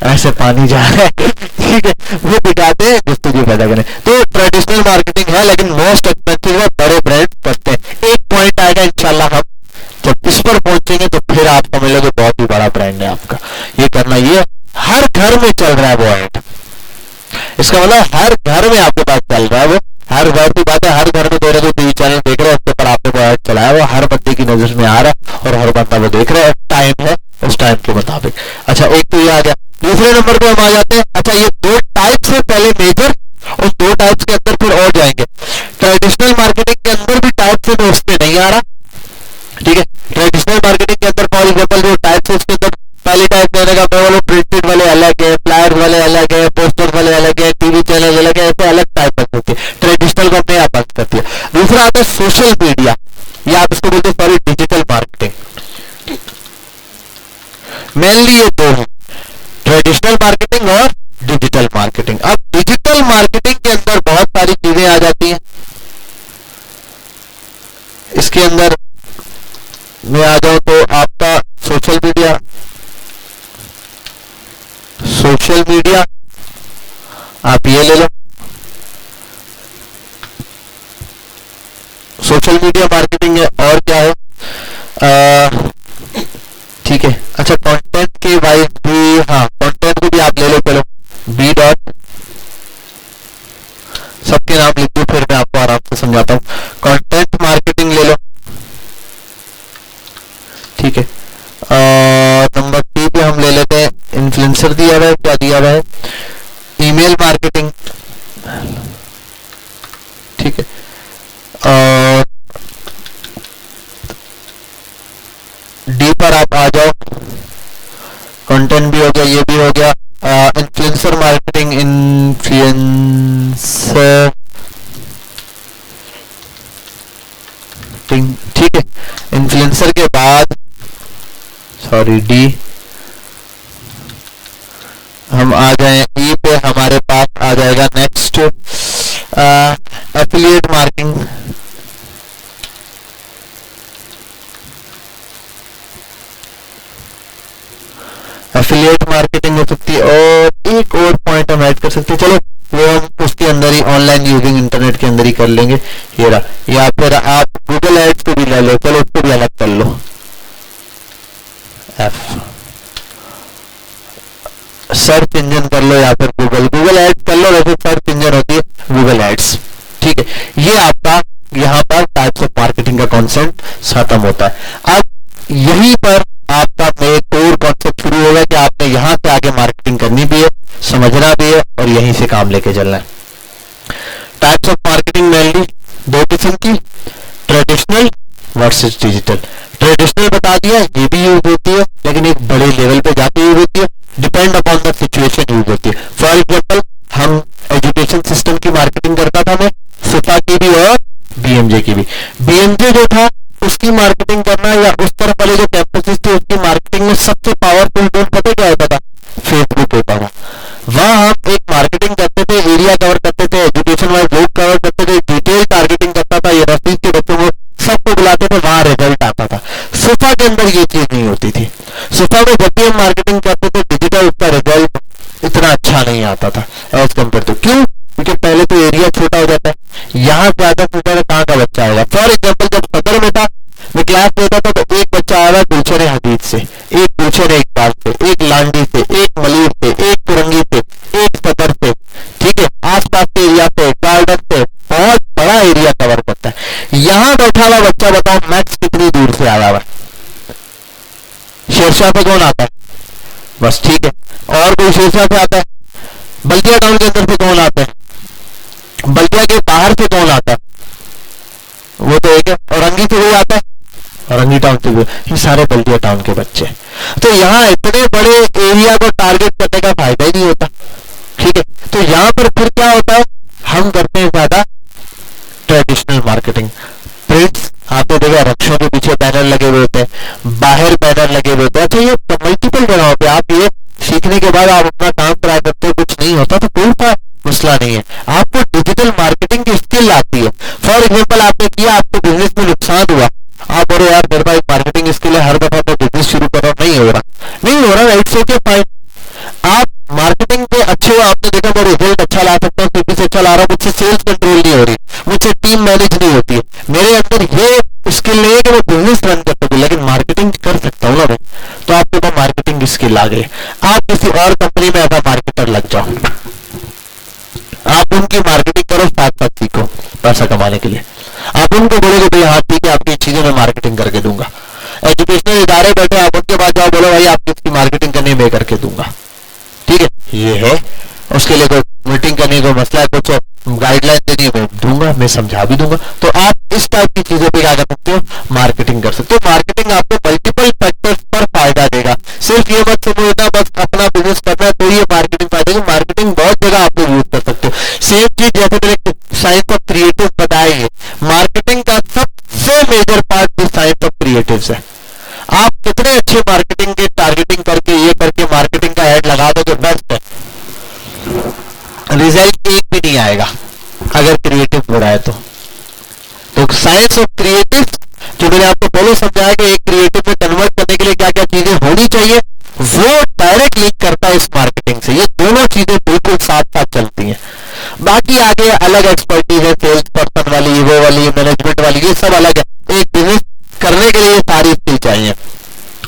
ऐसे पानी जा रहा है, ठीक है, वो दिखाते हैं गुफ्तगू पैदा करें। तो ट्रेडिशनल मार्केटिंग है, लेकिन मोस्ट एक्सपेंसिव है, बड़े ब्रांड पड़ते हैं। एक पॉइंट आएगा इंशाल्लाह, हम जब इस पर पहुंचेंगे तो फिर आप समझोगे बहुत ही बड़ा ब्रांड है आपका। ये करना, ये हर घर में चल रहा है वो ऐड, इसका मतलब हर घर में आपके पास चल रहा है वो, हर घर की बात है, हर घर में 2 टीवी चैनल देख रहे हैं, उसके ऊपर आपने वो ऐड चलाया, वो हर बंदे की नजर में आ रहा है और हर बंदा वो देख रहा है, टाइम है उस टाइम के मुताबिक। अच्छा, एक तो ये आ गया। दूसरे नंबर पे हम आ जाते हैं, अच्छा ये 2 टाइप से पहले मेजर, उस 2 टाइप्स के अंदर फिर और जाएंगे। ट्रेडिशनल मार्केटिंग के अंदर भी टाइप से मैं उसमें नहीं आ रहा, ठीक है। ट्रेडिशनल मार्केटिंग के अंदर फॉर एग्जाम्पल जो टाइप्स है उसके अंदर पहली टाइप देने का मैं बोलूं, प्रिंटेड वाले अलग है, फ्लायर वाले अलग है, पोस्टर वाले अलग है, टीवी चैनल अलग है, ऐसे अलग टाइप बन सकती है। ट्रेडिशनल को अपने आप बंद करती है। दूसरा आता है सोशल मीडिया, या आप इसको बोलते हैं सॉरी डिजिटल मार्केटिंग। मेनली ये 2 है, ट्रेडिशनल मार्केटिंग और डिजिटल मार्केटिंग। अब डिजिटल मार्केटिंग के अंदर बहुत सारी चीजें आ जाती हैं। इसके अंदर मैं आ जाऊं तो आपका सोशल मीडिया, आप ये ले लो, सोशल मीडिया मार्केटिंग है। और क्या है, ठीक है। अच्छा, कंटेंट के वाइज भी, हाँ कंटेंट को भी आप ले लो, चलो बी डॉट, सबके नाम लिख दो फिर मैं आपको आराम से समझाता हूँ। कंटेंट मार्केटिंग ले लो, ठीक है। नंबर 3 पे हम ले लेते हैं इन्फ्लुएंसर, दिया हुआ है, क्या दिया हुआ है, ईमेल मार्केटिंग, ठीक है। और डी पर आप आ जाओ, कंटेंट भी हो गया, ये भी हो गया, इन्फ्लुएंसर मार्केटिंग, इन्फ्लुएंसर, ठीक है। इन्फ्लुएंसर के बाद सॉरी डी, हम आ जाए ई पे, हमारे पास आ जाएगा next affiliate marketing, affiliate marketing हो सकती है। और एक और पॉइंट हम ऐड कर सकते हैं, चलो वो हम उसके अंदर ही ऑनलाइन यूजिंग इंटरनेट के अंदर ही कर लेंगे, ये रहा। या फिर आप गूगल एड्स को भी ले लो, चलो उसको भी अलग कर लो, एफ सर्च इंजन कर लो, या फिर गूगल एड्स कर लो, वैसे सर्च इंजन होती है गूगल एड्स, ठीक है। ये आपका यहाँ पर टाइप्स ऑफ मार्केटिंग का कॉन्सेप्ट खत्म होता है। अब यहीं पर आपका एक कोर कॉन्सेप्ट शुरू होगा कि आपने यहां से आगे मार्केटिंग करनी भी है, समझना भी है और यहीं से काम लेके चलना है। टाइप्स ऑफ मार्केटिंग मेनली 2 किस्म की, ट्रेडिशनल वर्सेस डिजिटल। ट्रेडिशनल बता दिया, ये भी यूज होती है लेकिन एक बड़े लेवल पे जाके यूज होती है, depend upon the situation use होती है। फॉर एग्जाम्पल हम एजुकेशन सिस्टम की मार्केटिंग करता था मैं, सिफा की भी और बीएमजे की भी। बीएमजे जो था उसकी मार्केटिंग करना, या उस तरफ वाले जो कैंपसेस थे उसकी मार्केटिंग में सबसे पावरफुल टूल पता क्या होता था, फेसबुक होता था। वहां हम एक मार्केटिंग करते थे, एरिया कवर करते थे, एजुकेशन वाइज लोग कवर करते थे, डिटेल टारगेटिंग करता था, यूनिवर्सिटी के बच्चों को सबको बुलाते थे, वहां रिजल्ट आता था। सिफा के अंदर ये चीज नहीं होती थी। सिफा में जब भी हम मार्केटिंग करते थे डिजिटल, उसका रिजल्ट इतना अच्छा नहीं आता था एज कम्पेयर टू, क्यों? क्योंकि पहले तो एरिया छोटा हो जाता है, यहाँ ज्यादा से ज्यादा कहाँ का बच्चा होगा। फॉर एग्जाम्पल जब सदर में था, मैं क्लास लेता था तो एक बच्चा आ रहा है गुलशन हदीद से, एक गुलशन इकबाल से, एक लांडी से, एक मलिर से, एक फिरंगी से, एक सदर से, ठीक है, आसपास के एरिया से, गार्डन से, बहुत बड़ा एरिया कवर करता है। यहाँ बैठा हुआ बच्चा बताओ मैक्स कितनी दूर से आया हुआ, शेरशाह पे कौन आता है, बस ठीक है, और कोई शेरशाह से आता है, बल्दिया टाउन के अंदर से कौन आता है, बल्दिया के बाहर से कौन आता है, वो तो एक है, औरंगी से कोई आता है, औरंगी टाउन से, ये सारे बल्दिया टाउन के बच्चे। तो यहाँ इतने बड़े एरिया को टारगेट करने का फायदा ही नहीं होता, ठीक है। तो यहाँ पर फिर क्या होता है, हम करते हैं ज्यादा ट्रेडिशनल मार्केटिंग। प्रिंट्स आपने देखा, रक्षों के पीछे बैनर लगे हुए होते हैं, बाहर बैनर लगे हुए होते हैं। अच्छा, ये मल्टीपल जगहों पे आप ये सीखने के बाद आप अपना काम करा करते हो, कुछ नहीं होता तो कोई मसला नहीं है। आपको डिजिटल डिजिटल मार्केटिंग की स्किल आती है। फॉर एग्जाम्पल आपने किया, आपको बिजनेस में नुकसान हुआ, आप बोलो यार मेरे पास मार्केटिंग स्किल है, हर दफा मैं बिजनेस शुरू कर रहा हूँ, नहीं हो रहा, इट्स ओके फाइन। आप मार्केटिंग पे अच्छे हो, आपने देखा मैं रिजल्ट अच्छा ला सकता हूँ, तेजी से अच्छा ला रहा हूँ, मुझसे सेल्स कंट्रोल नहीं हो रही, मुझसे टीम मैनेज नहीं होती है, मेरे अंदर ये स्किल नहीं है कि मैं बिजनेस रन कर सकूं, लेकिन मार्केटिंग कर सकता हूँ ना मैं, तो आपके पास मार्केटिंग स्किल आ गई। आप किसी और कंपनी में ऐसा मार्केटर लग जाओ, आप उनकी मार्केटिंग करो, साथ साथ सीखो पैसा कमाने के लिए। आप उनको बोलोगे भाई हाँ ठीक है, आपकी चीजें मैं मार्केटिंग करके दूंगा। एजुकेशनल इदारे बैठे, आप उनके पास जाओ, बोलो भाई आपकी इसकी मार्केटिंग करनी मैं करके दूंगा, ठीक है, ये है। उसके लिए कोई मीटिंग करनी, कोई मसला है, कुछ गाइडलाइन देनी है, मैं दूंगा, मैं समझा भी दूंगा। तो आप इस टाइप की चीजों पे क्या कर सकते हो, मार्केटिंग कर सकते हो। मार्केटिंग आपको मल्टीपल फैक्टर्स पर फायदा देगा। सिर्फ ये मत समझना बस अपना बिजनेस करना है तो ये मार्केटिंग फायदा देगा, मार्केटिंग बहुत जगह आप लोग यूज कर सकते हो। सेम चीज जैसे मैंने साइंस ऑफ क्रिएटिव बताई है, मार्केटिंग का सबसे मेजर पार्ट भी साइंस ऑफ क्रिएटिव है। आप कितने अच्छे मार्केटिंग के टारगेटिंग करके ये करके मार्केटिंग का ऐड लगा दोगे, बेस्ट है, रिजल्ट एक भी नहीं आएगा अगर क्रिएटिव हो रहा है तो साइंस ऑफ क्रिएटिव जो मैंने आपको पहले समझाया कि एक क्रिएटिव में कन्वर्ट करने के लिए क्या क्या चीजें होनी चाहिए, वो डायरेक्ट लिंक करता है इस मार्केटिंग से। ये दोनों चीजें बिल्कुल साथ साथ चलती हैं। बाकी आगे अलग एक्सपर्टीज है, सेल्स पर्सन वाली, वो वाली, मैनेजमेंट वाली, ये सब अलग है। एक बिजनेस करने के लिए ये सारी स्किल चाहिए।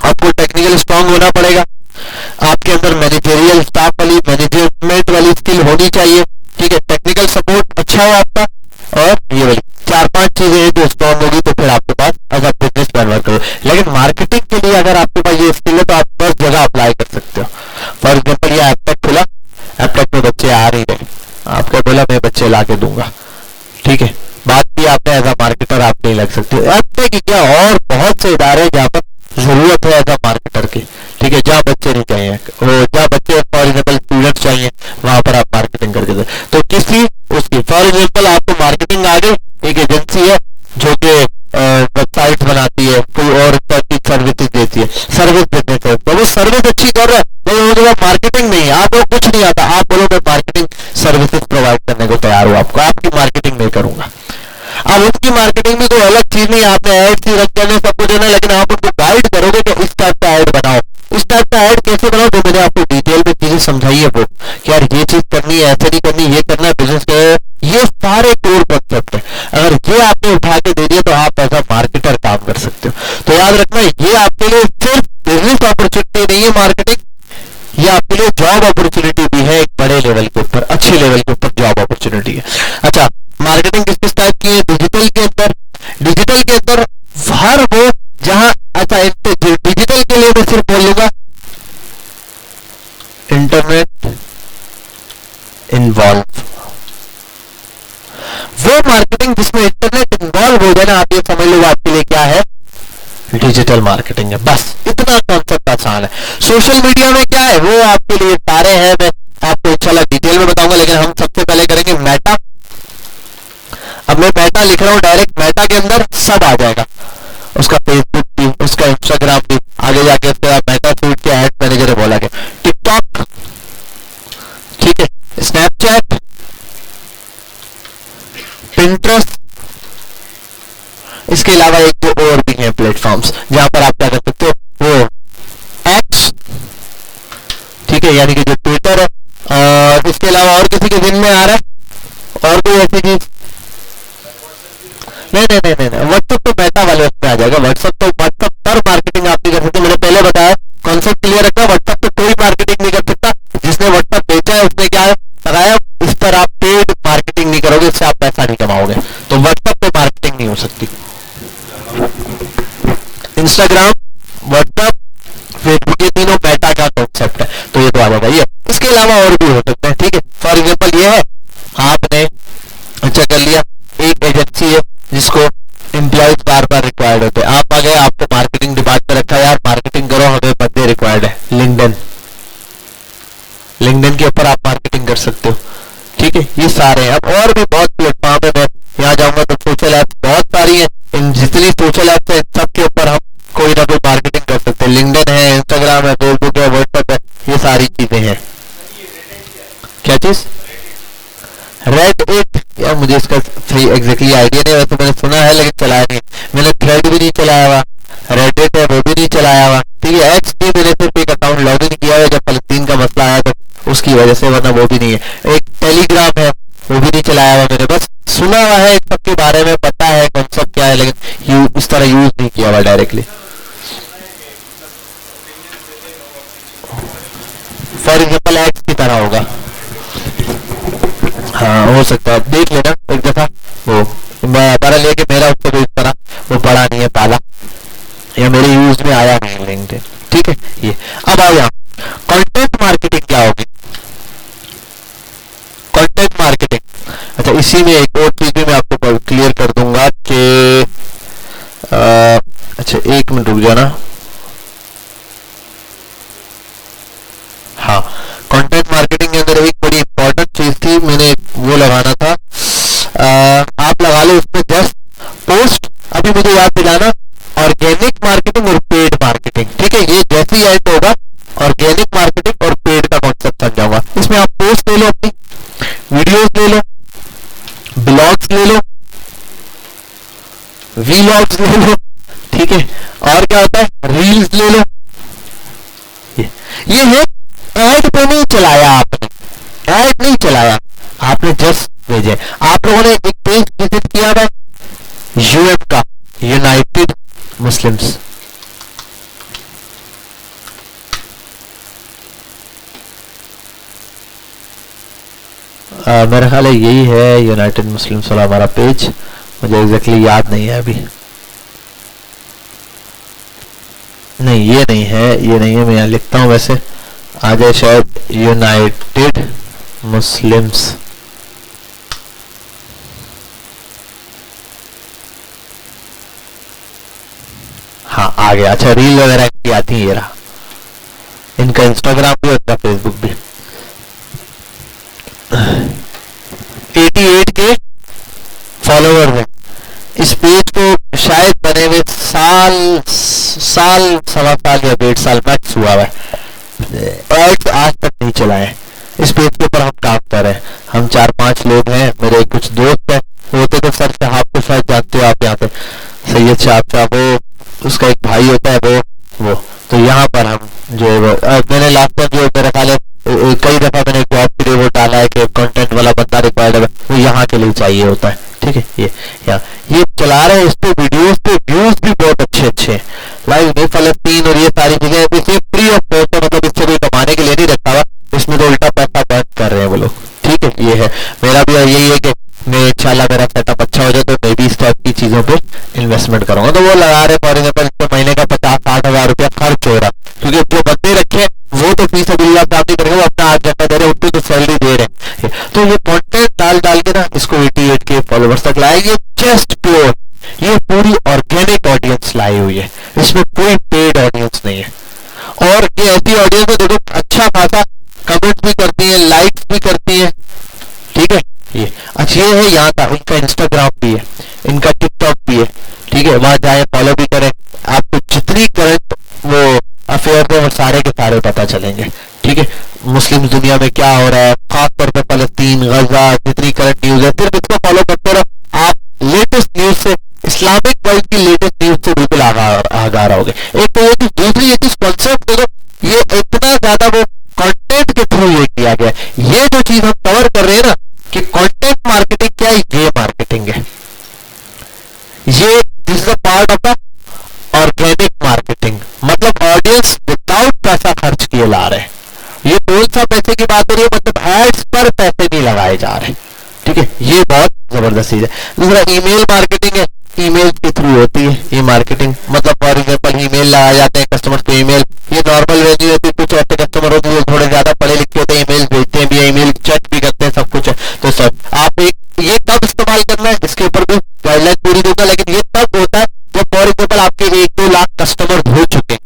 आपको टेक्निकल स्ट्रांग होना पड़ेगा, आपके अंदर मैनेजरियल स्टाफ वाली, मैनेजमेंट वाली स्किल होनी चाहिए, ठीक है, टेक्निकल सपोर्ट अच्छा हो आपका, और ये वाली 4-5 चीजें जो स्ट्रांग होगी तो फिर आपके पास अगर बिजनेस कन्वर्ट करो। लेकिन मार्केटिंग के लिए अगर आपके पास ये स्किल है तो आप बस जगह अप्लाई कर सकते हो। फॉर एग्जाम्पल ये एपटेक खुला, एपटेक में बच्चे आ रही रहे, आपको बोला मैं बच्चे ला के दूंगा, ठीक है, बात की आपने, एज अ मार्केटर आप नहीं लग सकते। एपटेक क्या, और बहुत से इदारे जहाँ पर जरूरत है एज अ मार्केटर की, ठीक है, जहाँ बच्चे नहीं चाहिए, वो जहाँ बच्चे फॉर एग्जाम्पल स्टूडेंट चाहिए, वहां पर आप मार्केटिंग करके दो। तो किसी उसकी फॉर एग्जाम्पल आपको मार्केटिंग आ गई, एक एजेंसी है जो कि वेबसाइट बनाती है, कोई और सर्विसेज देती है, सर्विस बिजनेस है, तो वो सर्विस अच्छी कर रहा है, लेकिन उनके पास मार्केटिंग नहीं है, आपको कुछ नहीं आता, आप बोलो मैं मार्केटिंग सर्विसेज प्रोवाइड करने को तैयार हूं, आपको आपकी मार्केटिंग नहीं करूंगा। अब उनकी मार्केटिंग में कोई अलग चीज नहीं, आपने एड ही रख देना, सब कुछ देना, लेकिन आप उनको गाइड करोगे कि इस टाइप का एड बनाओ, इस टाइप का एड कैसे बनाओ, जो मैंने आपको डिटेल में चीजें समझाई है वो, कि यार ये चीज करनी है, ऐसे नहीं करनी, ये करना है, बिजनेस के ये सारे कोर कॉन्सेप्ट है। अगर ये आपने उठा के दे दिया तो आप एज अ मार्केटर काम कर सकते हो। तो याद रखना, ये आपके लिए सिर्फ बिजनेस अपॉर्चुनिटी नहीं है मार्केटिंग, ये आपके लिए जॉब अपॉर्चुनिटी भी है, एक बड़े लेवल के ऊपर, अच्छे लेवल के ऊपर जॉब अपॉर्चुनिटी है। अच्छा, मार्केटिंग किस किस टाइप की है, डिजिटल के अंदर, डिजिटल के अंदर हर वो जहां, अच्छा डिजिटल के लिए मैं सिर्फ बोल लूंगा इंटरनेट इन्वॉल्व, वो मार्केटिंग जिसमें इंटरनेट इन्वॉल्व हो जाए ना, आप ये समझ लो आपके लिए क्या है, डिजिटल मार्केटिंग है। बस इतना कॉन्सेप्ट आसान है। सोशल मीडिया में क्या है वो आपके लिए सारे हैं, मैं आपको इंशाल्लाह डिटेल में बताऊंगा, लेकिन हम सबसे पहले करेंगे मेटा। अब मैं मेटा लिख रहा हूं, डायरेक्ट मेटा के अंदर सब आ जाएगा, उसका फेसबुक भी, उसका इंस्टाग्राम भी, आगे जाके उसके बाद मेटा फीड के एड मैनेजर बोला गया, टिकटॉक, ठीक है, स्नैपचैट, पिंटरेस्ट, इसके अलावा एक दो और भी हैं प्लेटफॉर्म्स जहां पर आप क्या कर सकते हो, वो एक्स, ठीक है, यानी कि जो ट्विटर है, और इसके अलावा और किसी के दिन में आ रहा है और कोई ऐसी चीज, नहीं, व्हाट्सएप तो मेटा वाले उसमें आ जाएगा। व्हाट्सएप पर मार्केटिंग आप नहीं कर सकते, मैंने पहले बताया, कॉन्सेप्ट क्लियर रखा, व्हाट्सएप पे कोई मार्केटिंग नहीं कर सकता, जिसने व्हाट्सएप बेचा है उसने क्या लगाया, इस पर आप पेड मार्केटिंग नहीं करोगे, इससे आप पैसा नहीं कमाओगे, तो व्हाट्सएप पे मार्केटिंग नहीं हो सकती। इंस्टाग्राम, व्हाट्सएप, फेसबुक, ये तीनों मेटा का कॉन्सेप्ट है, तो ये तो आ जाएगा। ये इसके अलावा और भी हो सकते हैं, ठीक है, फॉर एग्जाम्पल ये है, आपने अच्छा कर लिया, एक एजेंसी है जिसको एम्प्लॉयज बार बार रिक्वायर्ड होते हैं, आप आ गए, आपको मार्केटिंग डिपार्टमेंट रखा है, यार मार्केटिंग करो, हमें बंदे रिक्वायर्ड है, लिंक्डइन के ऊपर आप मार्केटिंग कर सकते हो, ठीक है, ये सारे हैं। अब और भी बहुत प्लेटफॉर्म है, मैं यहाँ जाऊंगा तो सोशल ऐप्स बहुत सारी है, इन जितनी सोशल ऐप्स है सबके ऊपर हम कोई ना कोई मार्केटिंग कर सकते हैं, लिंक्डइन है, इंस्टाग्राम है, फेसबुक है, व्हाट्सएप है, ये सारी चीजें हैं। क्या चीज, रेड 8 आइडिया नहीं, वैसे मैंने सुना है लेकिन चलाया नहीं। मैंने थ्रेड भी नहीं चलाया हुआ, रेडिट है वो भी नहीं चलाया हुआ, ठीक है। एक्स पे मैंने सिर्फ एक अकाउंट लॉग इन किया है जब फलस्तीन का मसला आया तो उसकी वजह से, वरना वो भी नहीं है। एक टेलीग्राम है वो भी नहीं चलाया हुआ मैंने, बस सुना हुआ है, सब के बारे में पता है कॉन्सेप्ट क्या है, लेकिन इस तरह यूज नहीं किया हुआ डायरेक्टली। फॉर एग्जाम्पल एक्स की तरह होगा, हाँ हो सकता है, देख लेना एक दफा। वो बड़ा लेके मेरा उसको इस तरह वो पड़ा नहीं है ताला, या मेरे यूज में आया नहीं लिंक्डइन, ठीक है। ये अब आओ यहाँ कंटेंट मार्केटिंग क्या होगी। कंटेंट मार्केटिंग, अच्छा इसी में एक और चीज भी मैं आपको क्लियर कर दूंगा कि अच्छा एक मिनट रुक जाना। हाँ, कंटेंट मार्केटिंग के अंदर एक बड़ी इंपॉर्टेंट चीज थी, मैंने वो लगाना था, आप लगा लो उसमें जस्ट पोस्ट। अभी मुझे याद दिलाना, ऑर्गेनिक मार्केटिंग और पेड मार्केटिंग, ठीक है। ये जैसे ही एंड होगा ऑर्गेनिक मार्केटिंग और पेड का कॉन्सेप्ट समझाऊंगा। इसमें आप पोस्ट ले लो, अपनी वीडियोस ले लो, ब्लॉग्स ले लो, वीलॉग्स ले लो, ठीक है। और क्या होता है, रील्स ले लो। ये है, ऐड पे नहीं चलाया आपने, ऐड नहीं चलाया आपने, जस्ट भेजे। आप लोगों ने एक पेज विजिट किया था यूएम का, यूनाइटेड मुस्लिम्स, मेरा ख्याल है यही है यूनाइटेड मुस्लिम्स वाला हमारा पेज, मुझे एग्जैक्टली याद नहीं है अभी। नहीं ये नहीं है, ये नहीं है, मैं यहाँ लिखता हूँ, वैसे आ जाए शायद, यूनाइटेड मुस्लिम्स। हाँ आ गया, अच्छा रील वगैरह की आती है, ये रहा इनका इंस्टाग्राम भी होता है, फेसबुक भी। 88 के फॉलोवर हैं इस पेज को, शायद बने हुए साल सवा साल या 1.5 साल मैक्स हुआ है, एड्स आज तक नहीं चलाए। इस पेज के ऊपर हम काम कर रहे हैं, हम 4-5 लोग हैं, मेरे कुछ दोस्त हैं, होते तो सर साहब को शायद जानते हो आप, यहाँ पे सैयद साहब, वो उसका एक भाई होता है वो तो यहाँ पर हम जो मैंने लास्ट टाइम जो मेरा ख्याल है कई दफा मैंने जॉब के लिए वो डाला है कि कंटेंट वाला बंदा रिक्वायर्ड है, वो यहाँ के लिए चाहिए होता है, ठीक है। ये चला रहे हैं, इस पे वीडियोस पे व्यूज भी बहुत अच्छे हैं, लाइव में फलस्तीन और ये सारी चीजें इसे फ्री ऑफ कॉस्ट है, मतलब इससे कोई कमाने के लिए नहीं रखा हुआ, इसमें तो उल्टा पैसा बर्न कर रहे हैं वो लोग, ठीक है। ये है मेरा भी यही है कि मैं इंशाल्लाह मेरा सेटअप अच्छा हो जाए तो मैं भी इस टाइप की चीजों पे इन्वेस्टमेंट करूंगा। तो वो लगा रहे फॉर एग्जाम्पल इससे महीने का 50-60 हजार रुपया खर्च हो रहा, क्योंकि जो बंदे रखे वो तो फीस अबिल्ला काम नहीं करेंगे, वो अपना 8 घंटा दे रहे हैं, उनको तो सैलरी दे रहे हैं। तो ये कॉन्टेंट डाल के ना इसको 88 के फॉलोवर्स तक लाए, ये जस्ट प्योर, ये पूरी ऑर्गेनिक ऑडियंस लाई हुई है, इसमें कोई पेड ऑडियंस नहीं है। और ये ऐसी ऑडियंस है देखो अच्छा खासा कमेंट भी करती है, लाइक्स भी करती है, ठीक है। ये अच्छा ये है यहाँ का, इनका इंस्टाग्राम भी है, इनका टिकटॉक भी है, ठीक है। वहां जाए फॉलो भी करें, आपको जितनी करंट वो अफेयर है वो सारे के सारे पता चलेंगे, ठीक है। मुस्लिम दुनिया में क्या हो रहा है, खासतौर पर फलस्तीन, गजा, जितनी करंट न्यूज है, सिर्फ इसको फॉलो करते रहो, आप लेटेस्ट न्यूज से, इस्लामिक वर्ल्ड की लेटेस्ट न्यूज से बिल्कुल आगाह रहोगे। एक तो ये चीज, दूसरी ये चीज कॉन्सेप्ट देखो, ये इतना ज्यादा वो कंटेंट के थ्रू ये किया गया, ये जो चीज हम कवर कर रहे हैं ना कि कंटेंट मार्केटिंग क्या है, ये मार्केटिंग है, ये this is a part of the organic marketing, मतलब ऑडियंस विदाउट पैसा खर्च किए ला रहे हैं। ये कौन सा पैसे की बात हो रही है, मतलब एड्स पर पैसे नहीं लगाए जा रहे, ठीक है। ये बहुत जबरदस्त चीज है। दूसरा ईमेल मार्केटिंग है, ईमेल के थ्रू होती है ये मार्केटिंग, मतलब फॉर एग्जाम्पल ईमेल लगाए जाते हैं कस्टमर को, ईमेल ये नॉर्मल वे नहीं होती, कुछ ऐसे कस्टमर होते हैं थोड़े ज्यादा पढ़े लिखे होते हैं, ईमेल भेजते हैं भी, ईमेल चेक भी करते हैं, सब कुछ है। तो सर आप एक ये तब इस्तेमाल करना है, इसके ऊपर भी गाइडलाइन पूरी दूंगा, लेकिन ये तब होता है जब फॉर एग्जाम्पल आपके 1-2 लाख कस्टमर हो चुके हैं।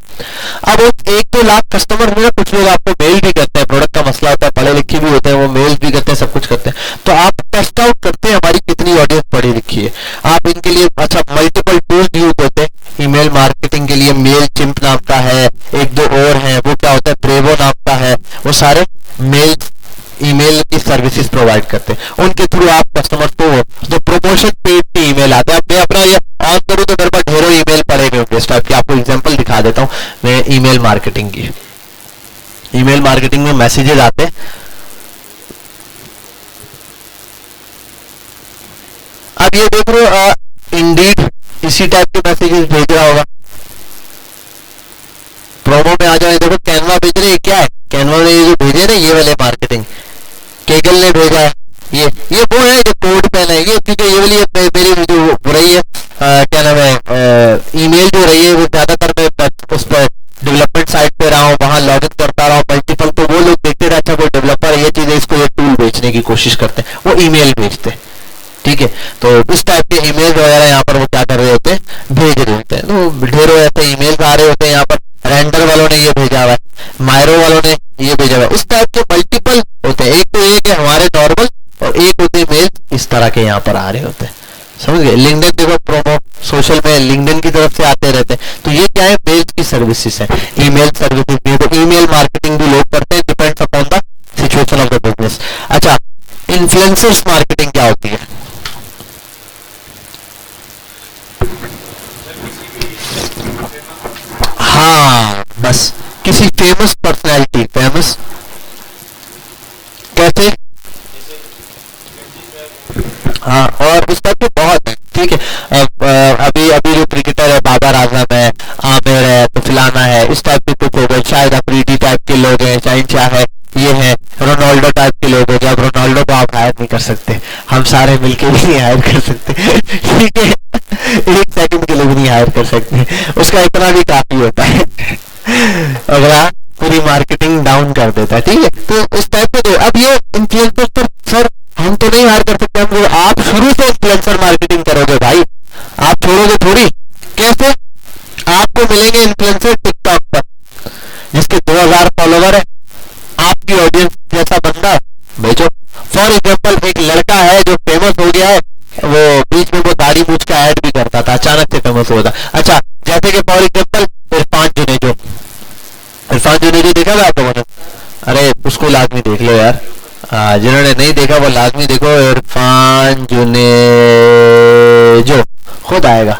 अब उस 1-2 लाख कस्टमर में कुछ लोग आपको मेल भी करते हैं, प्रोडक्ट का मसला होता है, पढ़े लिखे भी होते हैं, वो मेल भी करते हैं, सब कुछ करते हैं, तो आप टेस्ट आउट करते हैं हमारी कितनी ऑडियंस पढ़ी लिखी है। आप इनके लिए अच्छा मल्टीपल टूल्स यूज होते हैं ईमेल मार्केटिंग के लिए, मेल चिंप नाम का है, 1-2 और है, वो क्या होता है ब्रेवो नाम का है, वो सारे मेल ईमेल की सर्विसेज प्रोवाइड करते हैं, उनके थ्रू आप कस्टमर को जो प्रमोशन पेड की है इस टाइप की। आपको एग्जांपल दिखा देता हूँ मैं ईमेल मार्केटिंग की। ईमेल मार्केटिंग में मैसेजेस आते हैं, अब ये देख रहे हो इंडीड इसी टाइप के मैसेजेस भेज रहा होगा। प्रोमो में आ जाए, देखो कैनवा भेज रहे हैं, क्या है कैनवा ने ये जो भेजे ना ये वाले मार्केटिंग, केगल ने भेजा है, ये वो है जो कोड पहना है ये, क्योंकि ये वाली मेरी जो हो रही है क्या नाम है ईमेल जो रही है वो ज्यादातर मैं उस पर डेवलपमेंट साइट पे रहा हूँ, वहां लॉग इन करता रहा हूँ मल्टीपल, तो वो लोग देखते रहे अच्छा कोई डेवलपर ये चीजें इसको ये टूल बेचने की कोशिश करते हैं, वो ईमेल भेजते हैं। ठीक है, तो इस टाइप के ईमेल वगैरह यहाँ पर वो क्या कर रहे होते हैं, भेज रहे होते हैं। तो ढेरों ऐसे ईमेल आ रहे होते हैं, यहाँ पर रेंडर वालों ने ये भेजा हुआ है, मायरो वालों ने ये भेजा हुआ है, इस टाइप के मल्टीपल होते हैं। एक तो ये कि हमारे नॉर्मल और एक होते मेल इस तरह के यहाँ पर आ रहे होते हैं, समझ गए। लिंक्डइन देखो प्रोमो सोशल में लिंक्डइन की तरफ से आते रहते हैं, तो ये क्या है मेल की सर्विसेज है, ईमेल सर्विसेज भी है, तो ईमेल मार्केटिंग भी लोग करते हैं, depends upon the situation of the business. अच्छा, इन्फ्लुएंसर्स मार्केटिंग क्या होती है? हाँ बस किसी फेमस पर्सनैलिटी, फेमस कैसे, हाँ और उस टाइप के बहुत है। ठीक है, अभी अभी जो क्रिकेटर है बाबर आजम है, आमिर है, तो फलाना है, इस टाइप के कुछ हो गए, शायद अफरीदी टाइप के लोग हैं, शहनशाह है, ये है रोनाल्डो टाइप के लोग हो गए। अब रोनाल्डो को आप हायर नहीं कर सकते, हम सारे मिलके भी नहीं हायर कर सकते ठीक है, एक सेकंड के लिए भी नहीं हायर कर सकते, उसका इतना भी काफी होता है अगला पूरी मार्केटिंग डाउन कर देता है। ठीक है, तो इस टाइप के अब ये इन्फ्लुएंसर तो सर हम तो नहीं हायर कर सकते, हम आप शुरू से इन्फ्लुएंसर मार्केटिंग करोगे भाई, आप छोड़ोगे थोड़ी। कैसे? आपको मिलेंगे इन्फ्लुएंसर टिकटॉक पर जिसके 2000 फॉलोवर है, आपकी ऑडियंस जैसा बंदा भेजो। फॉर एग्जाम्पल एक लड़का है जो फेमस हो गया है, वो बीच में वो दाढ़ी मूछ का ऐड भी करता था, अचानक से फेमस होता। अच्छा, जैसे कि फॉर एग्जाम्पल इरफान जुनेजो देखा था आप लोगों ने? अरे उसको लाजमी देख लो यार, जिन्होंने नहीं देखा वो लाजमी देखो, इरफान जुनेजो खुद आएगा,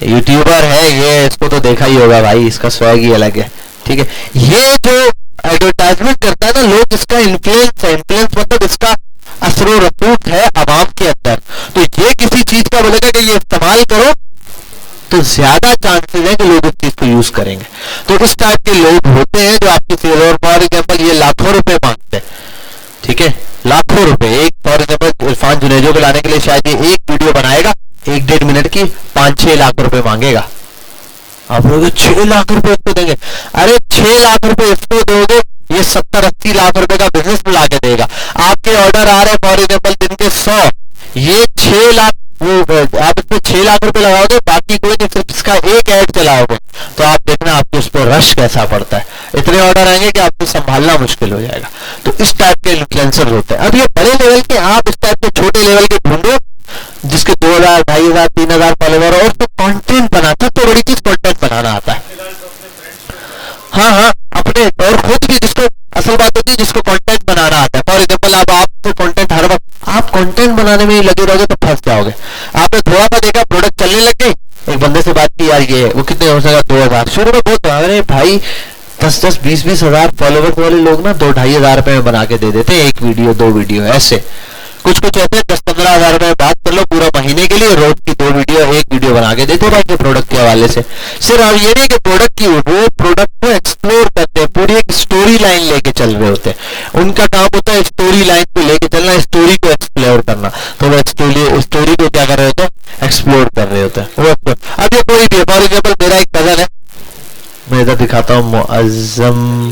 यूट्यूबर है ये, इसको तो देखा ही होगा भाई, इसका स्वैग ही अलग है। ठीक है, ये जो एडवर्टाइजमेंट करता है ना लोग, इसका इन्फ्लुएंस है, इन्फ्लुएंस मतलब इसका असर रसूख है आवाम के अंदर, तो ये किसी चीज का बोलेगा कि ये इस्तेमाल करो तो ज्यादा चांसेस है कि लोग उस चीज को यूज करेंगे। तो इस टाइप के लोग होते हैं जो आपकी सेल, और फॉर एग्जाम्पल ये लाखों रुपए मांगते हैं। ठीक है, लाखों रुपए, एक फॉर एग्जाम्पल इरफान जुनेजो को लाने के लिए शायद ये एक वीडियो बनाएगा 1-1.5 मिनट की, 5-6 लाख रुपए मांगेगा। आप लोग 6 लाख रुपए इसको देंगे? अरे 6 लाख रुपए इसको दोगे, ये 70-80 लाख रुपए का बिजनेस में लाके देगा। आपके ऑर्डर आ रहे हैं फॉर एग्जाम्पल दिन के 100, ये 6 लाख, वो आप इसमें 6 लाख रुपए लगाओगे, बाकी कोई नहीं, सिर्फ इसका एक ऐड चलाओगे, तो आप देखना आपको उस पर रश कैसा पड़ता है। इतने ऑर्डर आएंगे कि आपको संभालना मुश्किल हो जाएगा। तो इस टाइप के इन्फ्लुएंसर होते हैं। अब ये बड़े लेवल के, आप इस टाइप के छोटे लेवल के ढूंढो जिसके 2000, 2500, 3000 फॉलोवर और उसको कंटेंट बनाता, सबसे बड़ी चीज कंटेंट बनाना आता है। हाँ अपने और खुद भी, जिसको असल बात होती है जिसको कंटेंट बनाना आता है। फॉर एग्जाम्पल अब आप तो कंटेंट हर वक्त आप कंटेंट बनाने में ही लगे रहोगे तो फंस जाओगे। आपने थोड़ा सा देखा प्रोडक्ट चलने लग गई, एक बंदे से बात की, यार ये वो कितने हो सकेगा, 2000, शुरू में बहुत, अरे भाई 10-10, 20-20 हजार फॉलोवर्स वाले लोग ना 2-2.5 हजार रुपए में बना के दे देते हैं, एक वीडियो 2 वीडियो, ऐसे कुछ ऐसे 10-15 हजार रुपए बात कर लो पूरा महीने के लिए, रोज की 2 वीडियो, 1 वीडियो बना के देते भाई के प्रोडक्ट के हवाले से। सिर्फ अब ये नहीं कि प्रोडक्ट की, वो प्रोडक्ट को एक्सप्लोर करते हैं, पूरी एक स्टोरी लाइन लेके चल रहे होते हैं। उनका काम होता है स्टोरी लाइन को लेके चलना, स्टोरी को एक्सप्लोर करना, तो वो स्टोरी को क्या कर रहे होते हैं, एक्सप्लोर कर रहे होते हैं। अब ये कोई भी, फॉर एग्जाम्पल मेरा एक कजन है, मैं इधर दिखाता हूँ, मुअज्जम,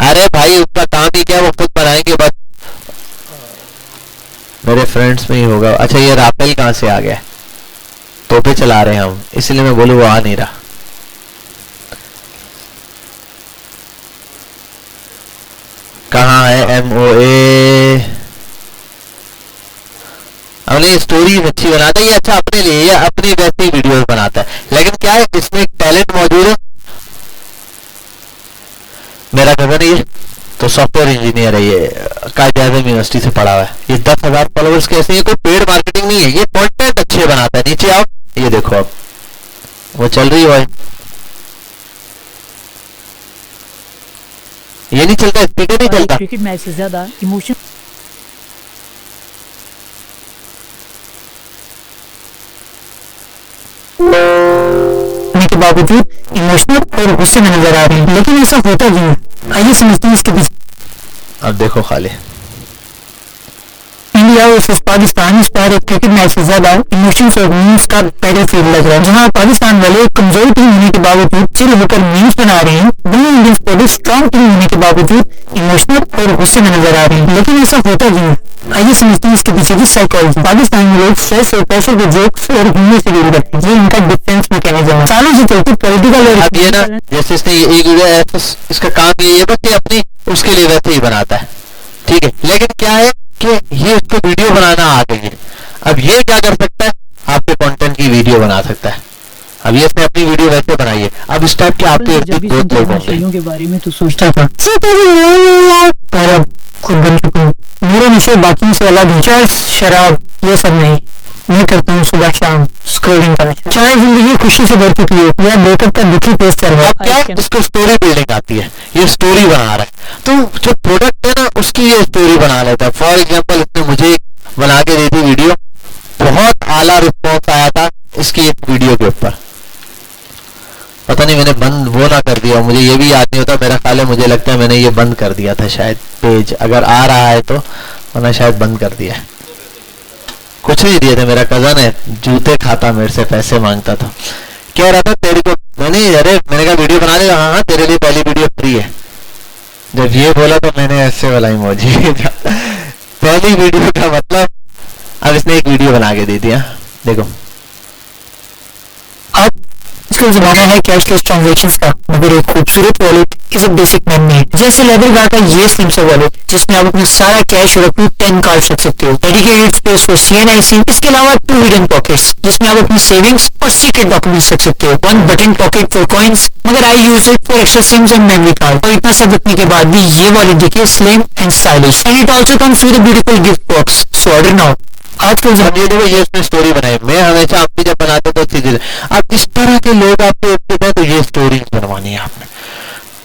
अरे भाई उसका काम ही क्या, वो खुद बनाएंगे बस, मेरे फ्रेंड्स में ही होगा। अच्छा ये राफेल कहां से आ गया, तोपे चला रहे हैं हम, इसलिए मैं बोलूं वो आ नहीं रहा। कहाँ है MOA, हमने स्टोरी अच्छी बनाता है ये, अच्छा अपने लिए, ये अपनी वैसी वीडियोस बनाता है, लेकिन क्या है इसमें एक टैलेंट मौजूद है। मेरा कजन है ये, तो सॉफ्टवेयर इंजीनियर है, ये कायदे आज़म यूनिवर्सिटी से पढ़ा हुआ है, ये 10,000 फॉलोवर्स कैसे, ये कोई पेड मार्केटिंग नहीं है, ये कंटेंट अच्छे बनाता है। नीचे आओ, ये देखो अब वो चल रही है भाई, ये नहीं चलता, स्पीकर नहीं चलता। क्रिकेट मैच से ज्यादा इमोशन के बावजूद इमोशनल और गुस्से में नजर आ रहे हैं, लेकिन ऐसा होता क्यों? आइए समझते हैं इसके पीछे। अब देखो खाली इंडिया वर्सेस पाकिस्तान, इस बार एक क्रिकेट मैच से ज्यादा इमोशंस और मीम्स का बैटलफील्ड लग रहा है, जहां पाकिस्तान वाले एक कमजोर टीम होने के बावजूद चिल होकर मीम्स बना रहे हैं, वहीं इंडियन स्पोर्ट्स स्ट्रॉन्ग टीम होने के बावजूद इमोशनल और गुस्से में नजर आ रहे हैं, लेकिन ऐसा होता क्यों? आइए समझते हैं इसके पीछे की साइकोलॉजी। पाकिस्तान में लोग स्ट्रेस और प्रेशर के जोक्स और घूमने से डील करते हैं, ये इनका डिफेंस मैकेनिज्म है। सालों से चलती पॉलिटिकल और अब ये ना जैसे इसने ये एक वीडियो है तो इसका काम ये बस ये अपनी उसके लिए वैसे ही बनाता है, ठीक है, लेकिन क्या है कि ये उसको वीडियो बनाना आ गई है। अब ये क्या कर सकता है, आपके कंटेंट की वीडियो बना सकता है। अब ये इसने अपनी वीडियो वैसे बनाई है, अब इस टाइप के आपके जब भी दो लोग नशेलियों के बारे में तो सोचता था पर अब खुद बन चुका हूँ। मेरे नशे बाकियों से अलग है, चर्च शराब ये सब नहीं, मैं करता हूँ सुबह शाम स्क्रोलिंग का नशा। चाहे जिंदगी खुशी से भर चुकी है या ब्रेकअप का दुखी पेश कर रहा है, अब क्या है, इसको स्टोरी बिल्डिंग आती है, ये स्टोरी बना रहा है, तो जो प्रोडक्ट है ना उसकी ये स्टोरी बना लेता है। फॉर एग्जाम्पल इसने मुझे बना के दी थी वीडियो, बहुत आला रिस्पॉन्स आया था इसकी एक वीडियो के ऊपर, पता नहीं मैंने बंद वो ना कर दिया, मुझे ये भी याद नहीं होता, मेरा ख्याल है मुझे लगता है मैंने ये बंद कर दिया था शायद पेज, अगर आ रहा है तो, वरना शायद बंद कर दिया है। कुछ नहीं दिए थे, मेरा कजन है जूते खाता मेरे से पैसे मांगता था, कह रहा था तेरे को मैंने कहा वीडियो बना लिया, हाँ तेरे लिए पहली वीडियो फ्री है। जब ये बोला तो मैंने ऐसे वाला इमोजी पहली वीडियो का मतलब, अब इसने एक वीडियो बना के दे दिया, देखो आजकल जमाना है कैशलेस ट्रांजैक्शंस का, मगर एक खूबसूरत wallet is a basic man made. जैसे लेदर गार्ड का ये स्लिम सा वॉलेट जिसमें आप अपना सारा कैश और अपनी 10 कार्ड रख सकते हो, डेडिकेटेड स्पेस फॉर CNIC, इसके अलावा 2 हिडन पॉकेट्स जिसमें आप अपनी सेविंग्स और सीक्रेट डॉक्यूमेंट्स रख सकते हो, 1 बटन पॉकेट फॉर कॉइन्स, मगर I use it for extra SIMs and memory card. और इतना सब रखने के बाद भी ये वॉलेट देखिए slim and stylish, and it also comes with a beautiful gift box, so order now. आजकल ये देखो ये इसने स्टोरी बनाई, मैं हमेशा आप भी जब बनाते तो चीजें, अब इस तरह के लोग आपको उपस्थित है तो ये स्टोरी बनवानी है आपने,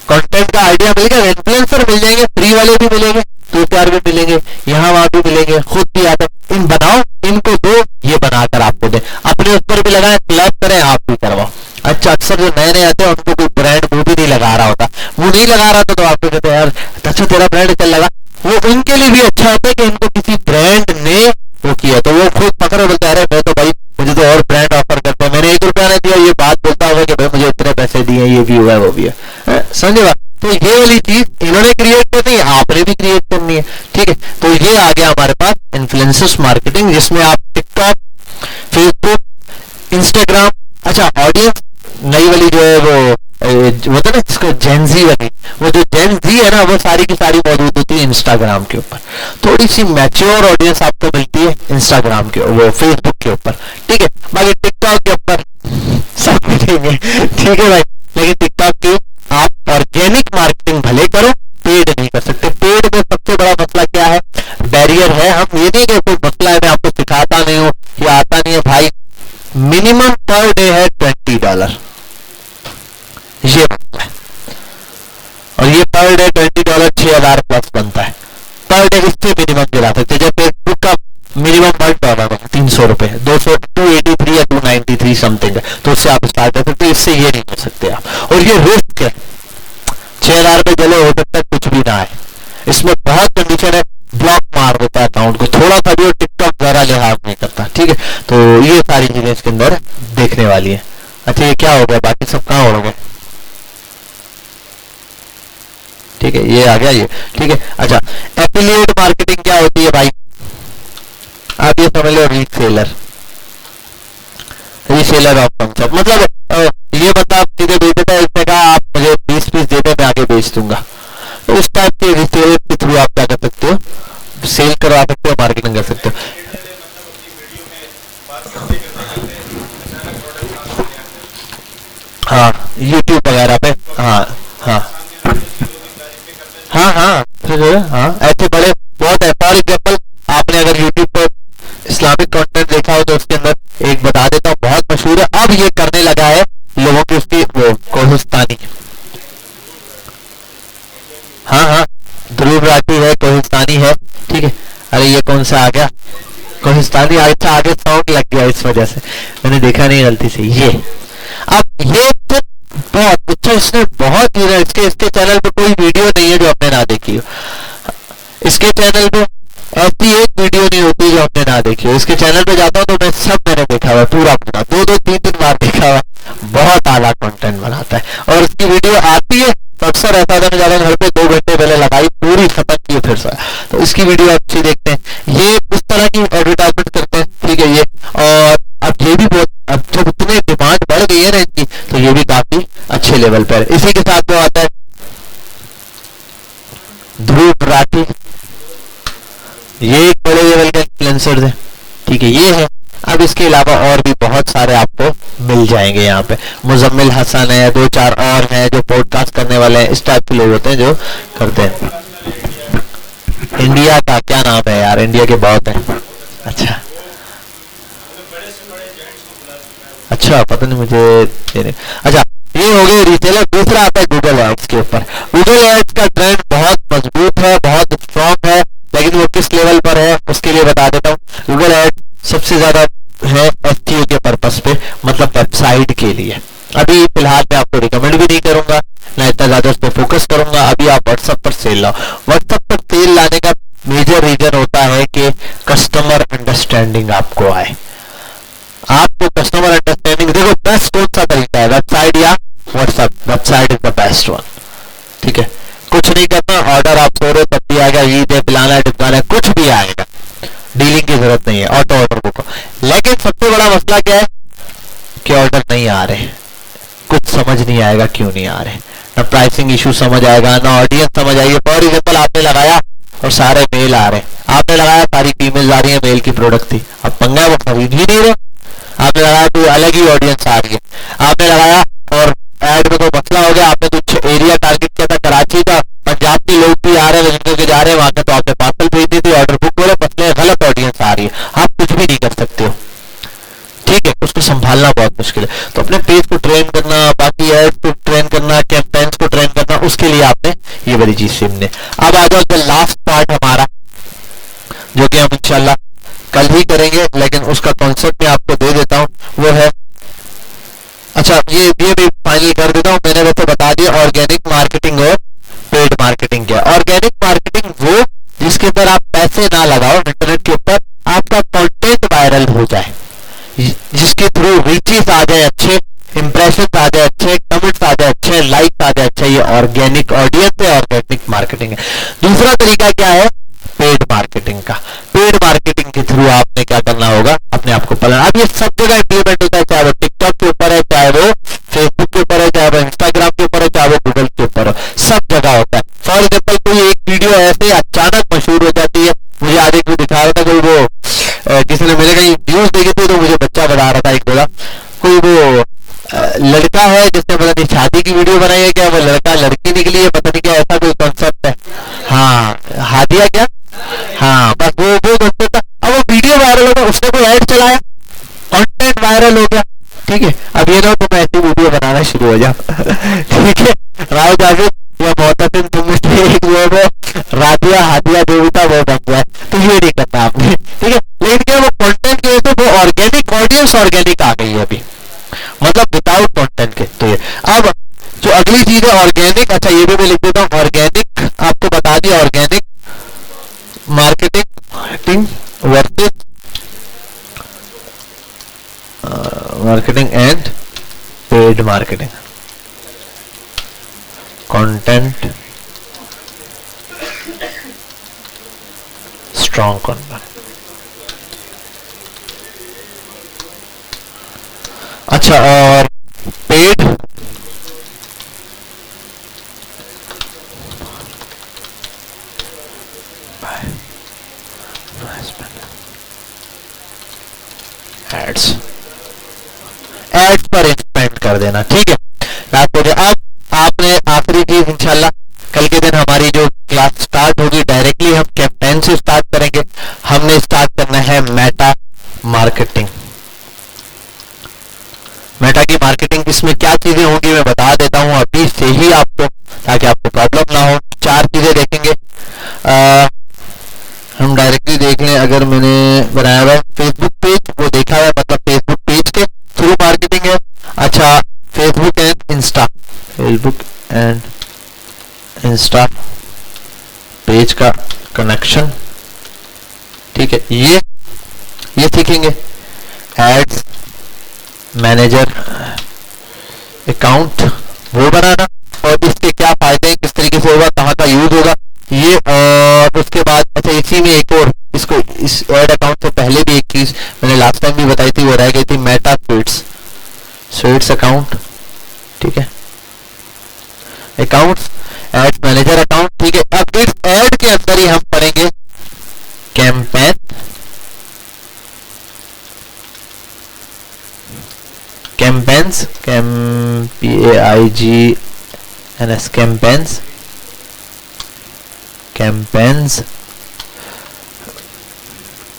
कंटेंट का आइडिया मिल गया, इन्फ्लुएंसर मिल जाएंगे, फ्री वाले भी मिलेंगे, 2-4 भी मिलेंगे, यहाँ वहां भी मिलेंगे, खुद भी आता है, इन बनाओ, इनको दो, ये बनाकर आपको दे, अपने ऊपर भी लगाए, क्लब करें, आप भी करवाओ। अच्छा अक्सर जो नए नए आते हैं उनको कोई ब्रांड वो भी नहीं लगा रहा होता, वो नहीं लगा रहा था तो आपको कहते हैं यार अच्छा तेरा ब्रांड चल लगा, वो उनके लिए भी अच्छा होता है कि इनको किसी ब्रांड ने वो किया, तो वो खुद पकड़ो बोलते अरे मैं तो भाई मुझे तो और ब्रांड ऑफर करते हैं, मैंने 1 रुपया नहीं दिया, ये बात बोलता होगा कि भाई मुझे इतने पैसे दिए, ये भी हुआ है वो भी है, समझे बात। तो ये वाली चीज इन्होंने क्रिएट करनी है, आपने भी क्रिएट करनी है, ठीक है। तो ये आ गया हमारे पास इन्फ्लुएंसर्स मार्केटिंग, जिसमें आप टिकटॉक, फेसबुक, इंस्टाग्राम, अच्छा ऑडियंस नई वाली जो है वो होता है ना जिसको जेनजी वाली, वो जो जेनजी है ना वो सारी की सारी मौजूद होती है इंस्टाग्राम के ऊपर, थोड़ी सी मैच्योर ऑडियंस आपको मिलती है इंस्टाग्राम के वो फेसबुक के ऊपर, ठीक है। बाकी टिकटॉक के ऊपर सब मिलेंगे, ठीक है भाई, लेकिन टिकटॉक की आप ऑर्गेनिक मार्केटिंग भले करो, पेड नहीं कर सकते। पेड में सबसे बड़ा मसला क्या है, बैरियर है, हम ये नहीं कि कोई मसला है मैं आपको सिखाता नहीं हूँ या आता नहीं है भाई, मिनिमम पर डे है $20, ये बनता है, और ये पर डे $20 $6,000 प्लस बनता है पर डे, इससे मिनिमम गिरा सकते। जब फेसबुक का मिनिमम $1 है 300 रुपए, 283 या 293 समथिंग है, तो उससे आप स्टार्ट कर सकते, इससे ये नहीं कर सकते आप। और ये रिस्क है, 6,000 रुपए चलो हो सकता है कुछ भी ना आए, इसमें बहुत कंडीशन है, ब्लॉक मार देता है अकाउंट को, थोड़ा सा भी टिकटॉक जरा लिहाज नहीं करता, ठीक है। तो ये सारी चीजें इसके अंदर देखने वाली है। अच्छा ये क्या हो गया, बाकी सब कहाँ हो गए, ठीक है ये आ गया ये, ठीक है। अच्छा एफिलिएट मार्केटिंग क्या होती है भाई, आप ये समझ लो रीसेलर ऑफ कॉन्सेप्ट, मतलब ये बंदा आप सीधे बेच देता है, इसने कहा आप मुझे 20 पीस देते मैं आगे बेच दूंगा, तो उस टाइप के रीसेलर के थ्रू आप क्या कर सकते हो, सेल करवा सकते हो, मार्केटिंग कर सकते हो। हाँ यूट्यूब वगैरह पे, हाँ हाँ हाँ हाँ हाँ ऐसे बड़े बहुत है। फॉर एग्जाम्पल आपने अगर यूट्यूब पर इस्लामिक कंटेंट देखा हो तो उसके अंदर एक बता देता हूँ बहुत मशहूर अब ये करने लगा है लोगों की उसकी वो कोहिस्तानी, हाँ ध्रुव राठी है, कोहिस्तानी है, ठीक है। अरे ये कौन सा आ गया कोहिस्तानी, अच्छा आगे सॉन्ग लग गया, इस वजह से मैंने देखा नहीं गलती से। ये अब ये तो बहुत अच्छा, इसने बहुत इसके चैनल पे कोई वीडियो नहीं है जो हमने ना देखी हो। इसके चैनल पे ऐसी एक वीडियो नहीं होती जो हमने ना देखी हो। इसके चैनल पे जाता हूँ तो मैं सब मैंने देखा हुआ पूरा 2-3 बार देखा हुआ। बहुत आला कंटेंट बनाता है और उसकी वीडियो आती है तो अक्सर ऐसा था, मैं ज्यादा घर पे 2 घंटे पहले लगाई, पूरी खत्म की फिर से, तो इसकी वीडियो अच्छी देखते हैं। ये इस तरह की एडवर्टाइजमेंट करते हैं, ठीक है ये। और अब ये भी बहुत, अब जब इतने डिमांड बढ़ गई है ना इनकी, तो ये भी काफी अच्छे लेवल पर। इसी के साथ जो आता है ध्रुव राठी, ये एक बड़े लेवल के इन्फ्लुएंसर है, ठीक है ये है। अब इसके अलावा और भी बहुत सारे आपको मिल जाएंगे यहाँ पे। मुजम्मिल हसन है, 2-4 और हैं जो पॉडकास्ट करने वाले हैं, इस टाइप के लोग होते हैं जो करते हैं। इंडिया का क्या नाम है यार, इंडिया के बहुत हैं। अच्छा पता नहीं मुझे। अच्छा ये हो गए रिटेलर। दूसरा आता है गूगल एड्स के ऊपर। गूगल एड्स का ट्रेंड बहुत मजबूत है, बहुत स्ट्रॉन्ग है, लेकिन वो किस लेवल पर है उसके लिए बता देता हूँ। गूगल एड्स सबसे ज्यादा है एसईओ के पर्पस पे, मतलब वेबसाइट के लिए। अभी फिलहाल मैं आपको रिकमेंड भी नहीं करूंगा, ना इतना ज्यादा उस पर फोकस करूंगा। अभी आप व्हाट्सएप पर सेल लाओ। व्हाट्सएप पर सेल लाने का मेजर रीजन होता है कि कस्टमर अंडरस्टैंडिंग आपको आए। आपको कस्टमर अंडरस्टैंडिंग, देखो बेस्ट कौन सा तरीका है, वेबसाइट या WhatsApp? Website is the best one, ठीक है। कुछ नहीं करना, ऑर्डर आप सो रहे तब भी आएगा, ईद है, पिलाना है, टिपकाना है, कुछ भी आएगा, डीलिंग की जरूरत नहीं है, ऑटो ऑर्डर बुक। लेकिन सबसे बड़ा मसला क्या है कि ऑर्डर नहीं आ रहे, कुछ समझ नहीं आएगा क्यों नहीं आ रहे, ना प्राइसिंग इशू समझ आएगा, ना ऑडियंस समझ आएगी। फॉर एग्जाम्पल आपने लगाया और सारे मेल आ रहे हैं, आपने लगाया सारी फीमेल आ रही है, मेल की प्रोडक्ट थी, अब पंगा वो खरीद ही नहीं रहे। आपने लगाया तो अलग ही ऑडियंस आ रही है, आपने लगाया और एड में कोई मसला हो गया, आपने कुछ एरिया टारगेट किया था कराची का, पंजाब के लोग भी आ रहे हैं, जिनको के जा रहे हैं वहां का, तो आपने पार्सल भेज दी थी, ऑर्डर बुक हो रहा, मसले गलत ऑडियंस आ रही है, आप कुछ भी नहीं कर सकते हो, ठीक है। उसको संभालना बहुत मुश्किल है। तो अपने पेज को ट्रेन करना, बाकी एड्स को ट्रेन करना, कैंपेन्स को ट्रेन करना, उसके लिए आपने ये बड़ी चीज सीखनी। अब आ जाओ लास्ट पार्ट हमारा, जो कि हम इंशाल्लाह कल ही करेंगे, लेकिन उसका कॉन्सेप्ट मैं आपको दे देता हूं, वो है, अच्छा ये भी फाइनल कर देता हूं। मैंने वैसे बता दिया ऑर्गेनिक मार्केटिंग और पेड मार्केटिंग क्या है। ऑर्गेनिक मार्केटिंग वो जिसके ऊपर आप पैसे ना लगाओ, इंटरनेट के ऊपर आपका कंटेंट वायरल हो जाए, जिसके थ्रू रीचेस आ जाए अच्छे, इंप्रेशन आ जाए अच्छे, कमेंट्स आ जाए अच्छे, लाइक्स आ जाए अच्छे, ये ऑर्गेनिक ऑडियंस है, ऑर्गेनिक मार्केटिंग है। दूसरा तरीका क्या है, पेड मार्केटिंग का। पेड मार्केटिंग के थ्रू आपने क्या करना होगा, अपने आप को पढ़ना। अब ये सब जगह इंप्लीमेंट होता है, चाहे वो टिकटॉक के ऊपर है, चाहे वो फेसबुक के ऊपर है, चाहे वो इंस्टाग्राम के ऊपर है, चाहे वो गूगल के ऊपर हो, सब जगह होता है। फॉर एग्जाम्पल कोई एक वीडियो ऐसे अचानक मशहूर हो जाती है, मुझे आज एक दिखा रहा था, कोई वो किसी ने मेरे कहीं न्यूज देखी थी, तो मुझे बच्चा बता रहा था, एक बोला कोई वो लड़का है जिसने पता नहीं शादी की वीडियो बनाई है क्या, वो लड़का लड़की निकली है, पता नहीं क्या, ऐसा कोई कॉन्सेप्ट है। हाँ हादिया क्या, हाँ बस वो कॉन्सेप्ट था। अब वो वीडियो वायरल हो गया, उसने कोई ऐड चलाया, कंटेंट वायरल हो गया, ठीक है। अब ये ना तो मैं ऐसी वीडियो बनाना शुरू हो जाऊं ठीक है। राय जावेद या मोहतसिम तुम एक वो राबिया हादिया जो भी था वो बन जाए, तो ये नहीं करना आपने, ठीक है। लेकिन क्या वो कंटेंट की वजह से वो ऑर्गेनिक ऑडियंस ऑर्गेनिक आ गई है अभी, मतलब विदाउट कंटेंट के। तो ये अब जो अगली चीज है ऑर्गेनिक, अच्छा ये भी मैं लिख देता हूँ, ऑर्गेनिक आपको बता दिया, organic marketing versus marketing and paid marketing, content strong content. अच्छा और पेड एड्स पर स्पेंड कर देना, ठीक है। अब आपने आखिरी चीज इंशाल्लाह कल के दिन हमारी जो क्लास स्टार्ट होगी, डायरेक्टली हम कैंपेन से स्टार्ट करेंगे। हमने स्टार्ट करना है मेटा मार्केटिंग। मेटा की मार्केटिंग इसमें क्या चीजें होंगी मैं बता देता हूँ अभी से ही आपको, ताकि आपको प्रॉब्लम ना हो। 4 चीजें देखेंगे। हम डायरेक्टली देख लें, अगर मैंने बनाया हुआ फेसबुक पेज, वो देखा है, मतलब फेसबुक पेज के थ्रू मार्केटिंग है। अच्छा, फेसबुक एंड इंस्टा पेज का कनेक्शन, ठीक है, ये सीखेंगे। एड्स मैनेजर अकाउंट वो बनाना, और इसके क्या फायदे हैं, किस तरीके से होगा, कहाँ का यूज होगा ये। और उसके बाद अच्छा इसी में एक और, इसको इस एड अकाउंट से पहले भी एक चीज मैंने लास्ट टाइम भी बताई थी, वो रह गई थी, मेटा स्वीट्स अकाउंट, ठीक है, अकाउंट्स एड मैनेजर अकाउंट, ठीक है। अब इस एड के अंदर ही हम पढ़ेंगे कैंपेन, कैंपेन्स, PAIGNS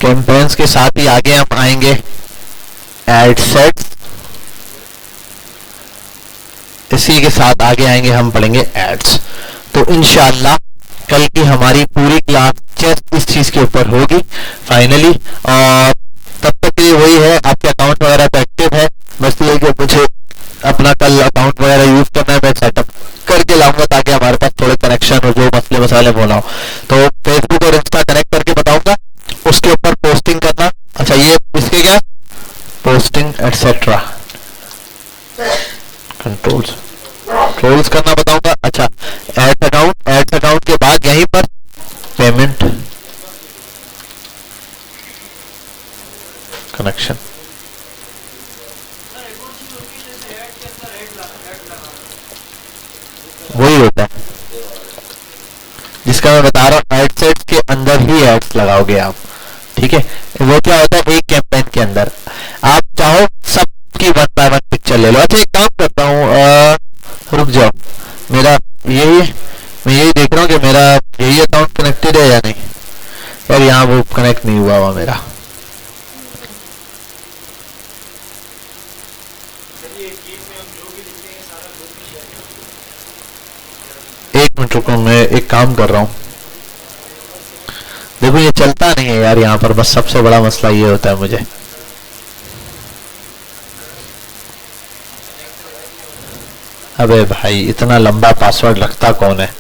कैंपेन्स के साथ ही आगे हम आएंगे एड सेट्स, इसी के साथ आगे आएंगे हम पढ़ेंगे एड्स। तो इंशाल्लाह कल की हमारी पूरी क्लास जस्ट इस चीज के ऊपर होगी फाइनली। और तब तक के लिए वही है, आपके अकाउंट वगैरह तो एक्टिव है, बस ये कि मुझे अपना कल अकाउंट वगैरह यूज करना है, मैं सेटअप करके लाऊंगा ताकि हमारे पास थोड़े कनेक्शन हो, जो मसले मसाले बोला हो तो फेसबुक और इंस्टा कनेक्ट करके बताऊंगा, उसके ऊपर पोस्टिंग करना। अच्छा, ये इसके क्या पोस्टिंग एटसेट्रा कंट्रोल्स करना बताऊंगा। अच्छा, एड्स अकाउंट के बाद यहीं पर पेमेंट कनेक्शन, वही होता है जिसका मैं बता रहा हूँ, एड सेट्स के अंदर ही एड्स लगाओगे आप, ठीक है। वो क्या होता है, एक कैंपेन के अंदर आप चाहो सबकी 1 बाय 1 पिक्चर ले लो। अच्छा, एक काम करता हूँ, रुक जाओ, मेरा मैं यही देख रहा हूँ कि मेरा यही अकाउंट कनेक्टेड है या नहीं। यार यहाँ वो कनेक्ट नहीं हुआ मेरा, एक मिनट रुको, मैं एक काम कर रहा हूँ। देखो ये चलता नहीं है यार यहाँ पर, बस सबसे बड़ा मसला ये होता है मुझे। अबे भाई, इतना लंबा पासवर्ड रखता कौन है?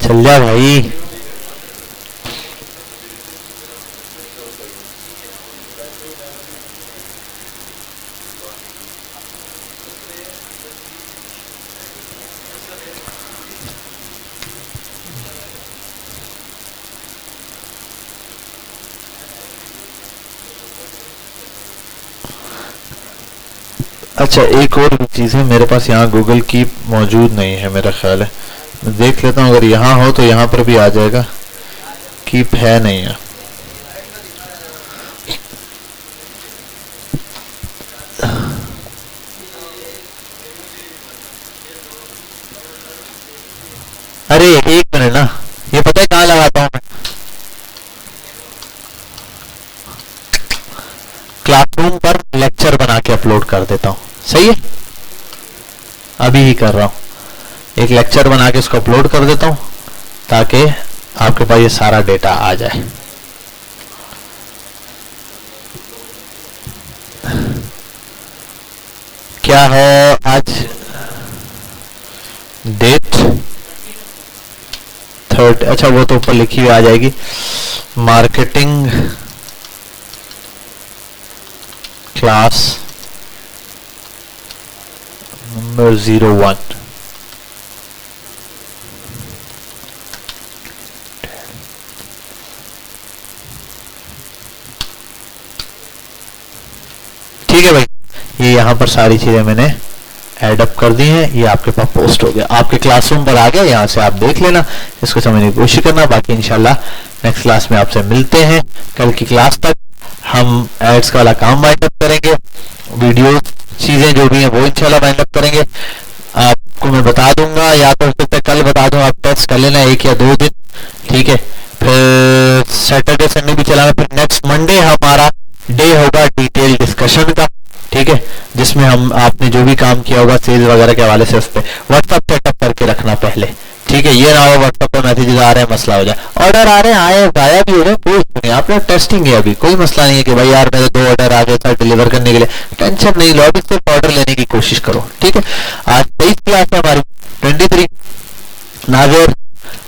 चल जा भाई। अच्छा, एक और चीज़ है, मेरे पास यहाँ गूगल कीप मौजूद नहीं है मेरा ख्याल है, मैं देख लेता हूँ, अगर यहाँ हो तो यहाँ पर भी आ जाएगा। कीप है नहीं है, अरे एक मिनट ना, ये पता है कहाँ लगाता हूँ मैं? क्लासरूम पर लेक्चर बना के अपलोड कर देता हूँ, सही है, अभी ही कर रहा हूँ। एक लेक्चर बना के इसको अपलोड कर देता हूँ ताकि आपके पास ये सारा डेटा आ जाए। क्या है आज डेट 3rd, अच्छा वो तो ऊपर लिखी हुई आ जाएगी, मार्केटिंग क्लास नंबर 01। ठीक है भाई, ये यहाँ पर सारी चीजें मैंने ऐड अप कर दी हैं, ये आपके पास पोस्ट हो गया, आपके क्लासरूम पर आ गया, यहाँ से आप देख लेना, इसको समझने की कोशिश करना। बाकी इंशाल्लाह नेक्स्ट क्लास में आपसे मिलते हैं। कल की क्लास तक हम एड्स वाला काम वाइंड अप करेंगे, वीडियो चीजें जो भी हैं वो इंशाल्लाह वाइंड अप करेंगे, आपको मैं बता दूंगा, या तो हो सकता है कल बता दूं, आप टेस्ट कर लेना 1 या 2 दिन, ठीक है। फिर सैटरडे संडे भी चलाना, फिर नेक्स्ट मंडे हमारा डे होगा डिटेल डिस्कशन का, ठीक है, जिसमें हम आपने जो भी काम किया होगा सेल्स वगैरह के हवाले से उस पर व्हाट्सअप सेटअप करके रखना पहले, ठीक है। ये ना हो व्हाट्सअप पे मैसेजेस आ रहे हैं मसला हो जाए, ऑर्डर आ रहे हैं आए गाया भी हो रहे हैं, कोई नहीं, आपने टेस्टिंग है अभी, कोई मसला नहीं है कि भाई यार मेरे 2 ऑर्डर आ गए था डिलीवर करने के लिए, टेंशन नहीं लो, अभी सिर्फ ऑर्डर लेने की कोशिश करो, ठीक है। आज 23 क्लास है हमारी, 23 नाजिर,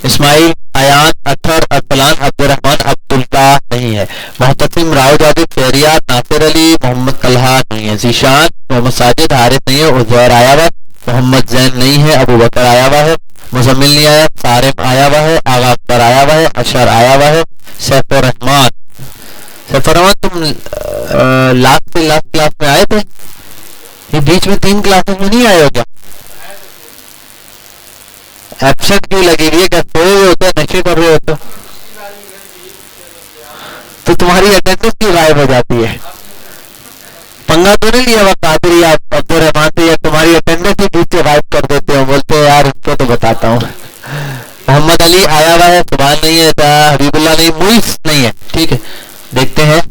इस्माइल, अयान, अतहर, अरसलान, अब्दुर्रहमान, अब्दुल्ला नहीं है, मोहतसिम, राव जादिद, फेरियात, नासिर अली, मोहम्मद तलहा नहीं है, जीशान, मोहम्मद साजिद, हारिस नहीं है, उजैर आया हुआ, मोहम्मद जैन नहीं है, अबू बकर आया हुआ है, मुजम्मिल नहीं आया, सारिम आया हुआ है, आगा अकबर आया हुआ है, अशर आया हुआ है, सैफुर्रहमान तुम लास्ट से लास्ट क्लास में आए थे, ये बीच में 3 क्लासेस में नहीं आए हो क्या? एब्सेंट क्यों लगी हुई है, क्या सोए हुए होते, नशे कर रहे होते, तो तुम्हारी अटेंडेंस क्यों गायब हो जाती है? पंगा तो नहीं लिया कादिर या अब्दुर्रहमान से, या तुम्हारी अटेंडेंस ही बीच से गायब कर देते हो, बोलते हो यार उसको तो बताता हूँ। मोहम्मद अली आया हुआ है, सुभान नहीं है, हबीबुल्लाह नहीं, मुइस नहीं है, ठीक है। देखते हैं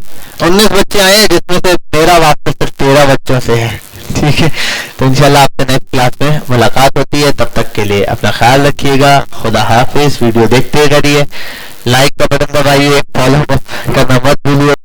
19 बच्चे आए हैं, जिसमें से मेरा वास्ता सिर्फ 13 बच्चों से है, ठीक है। तो इंशाल्लाह आपसे नेक्स्ट क्लास में मुलाकात होती है, तब तक के लिए अपना ख्याल रखिएगा, खुदा हाफिज। वीडियो देखते रहिए, लाइक का बटन दबाइए, फॉलो करना मत भूलिए।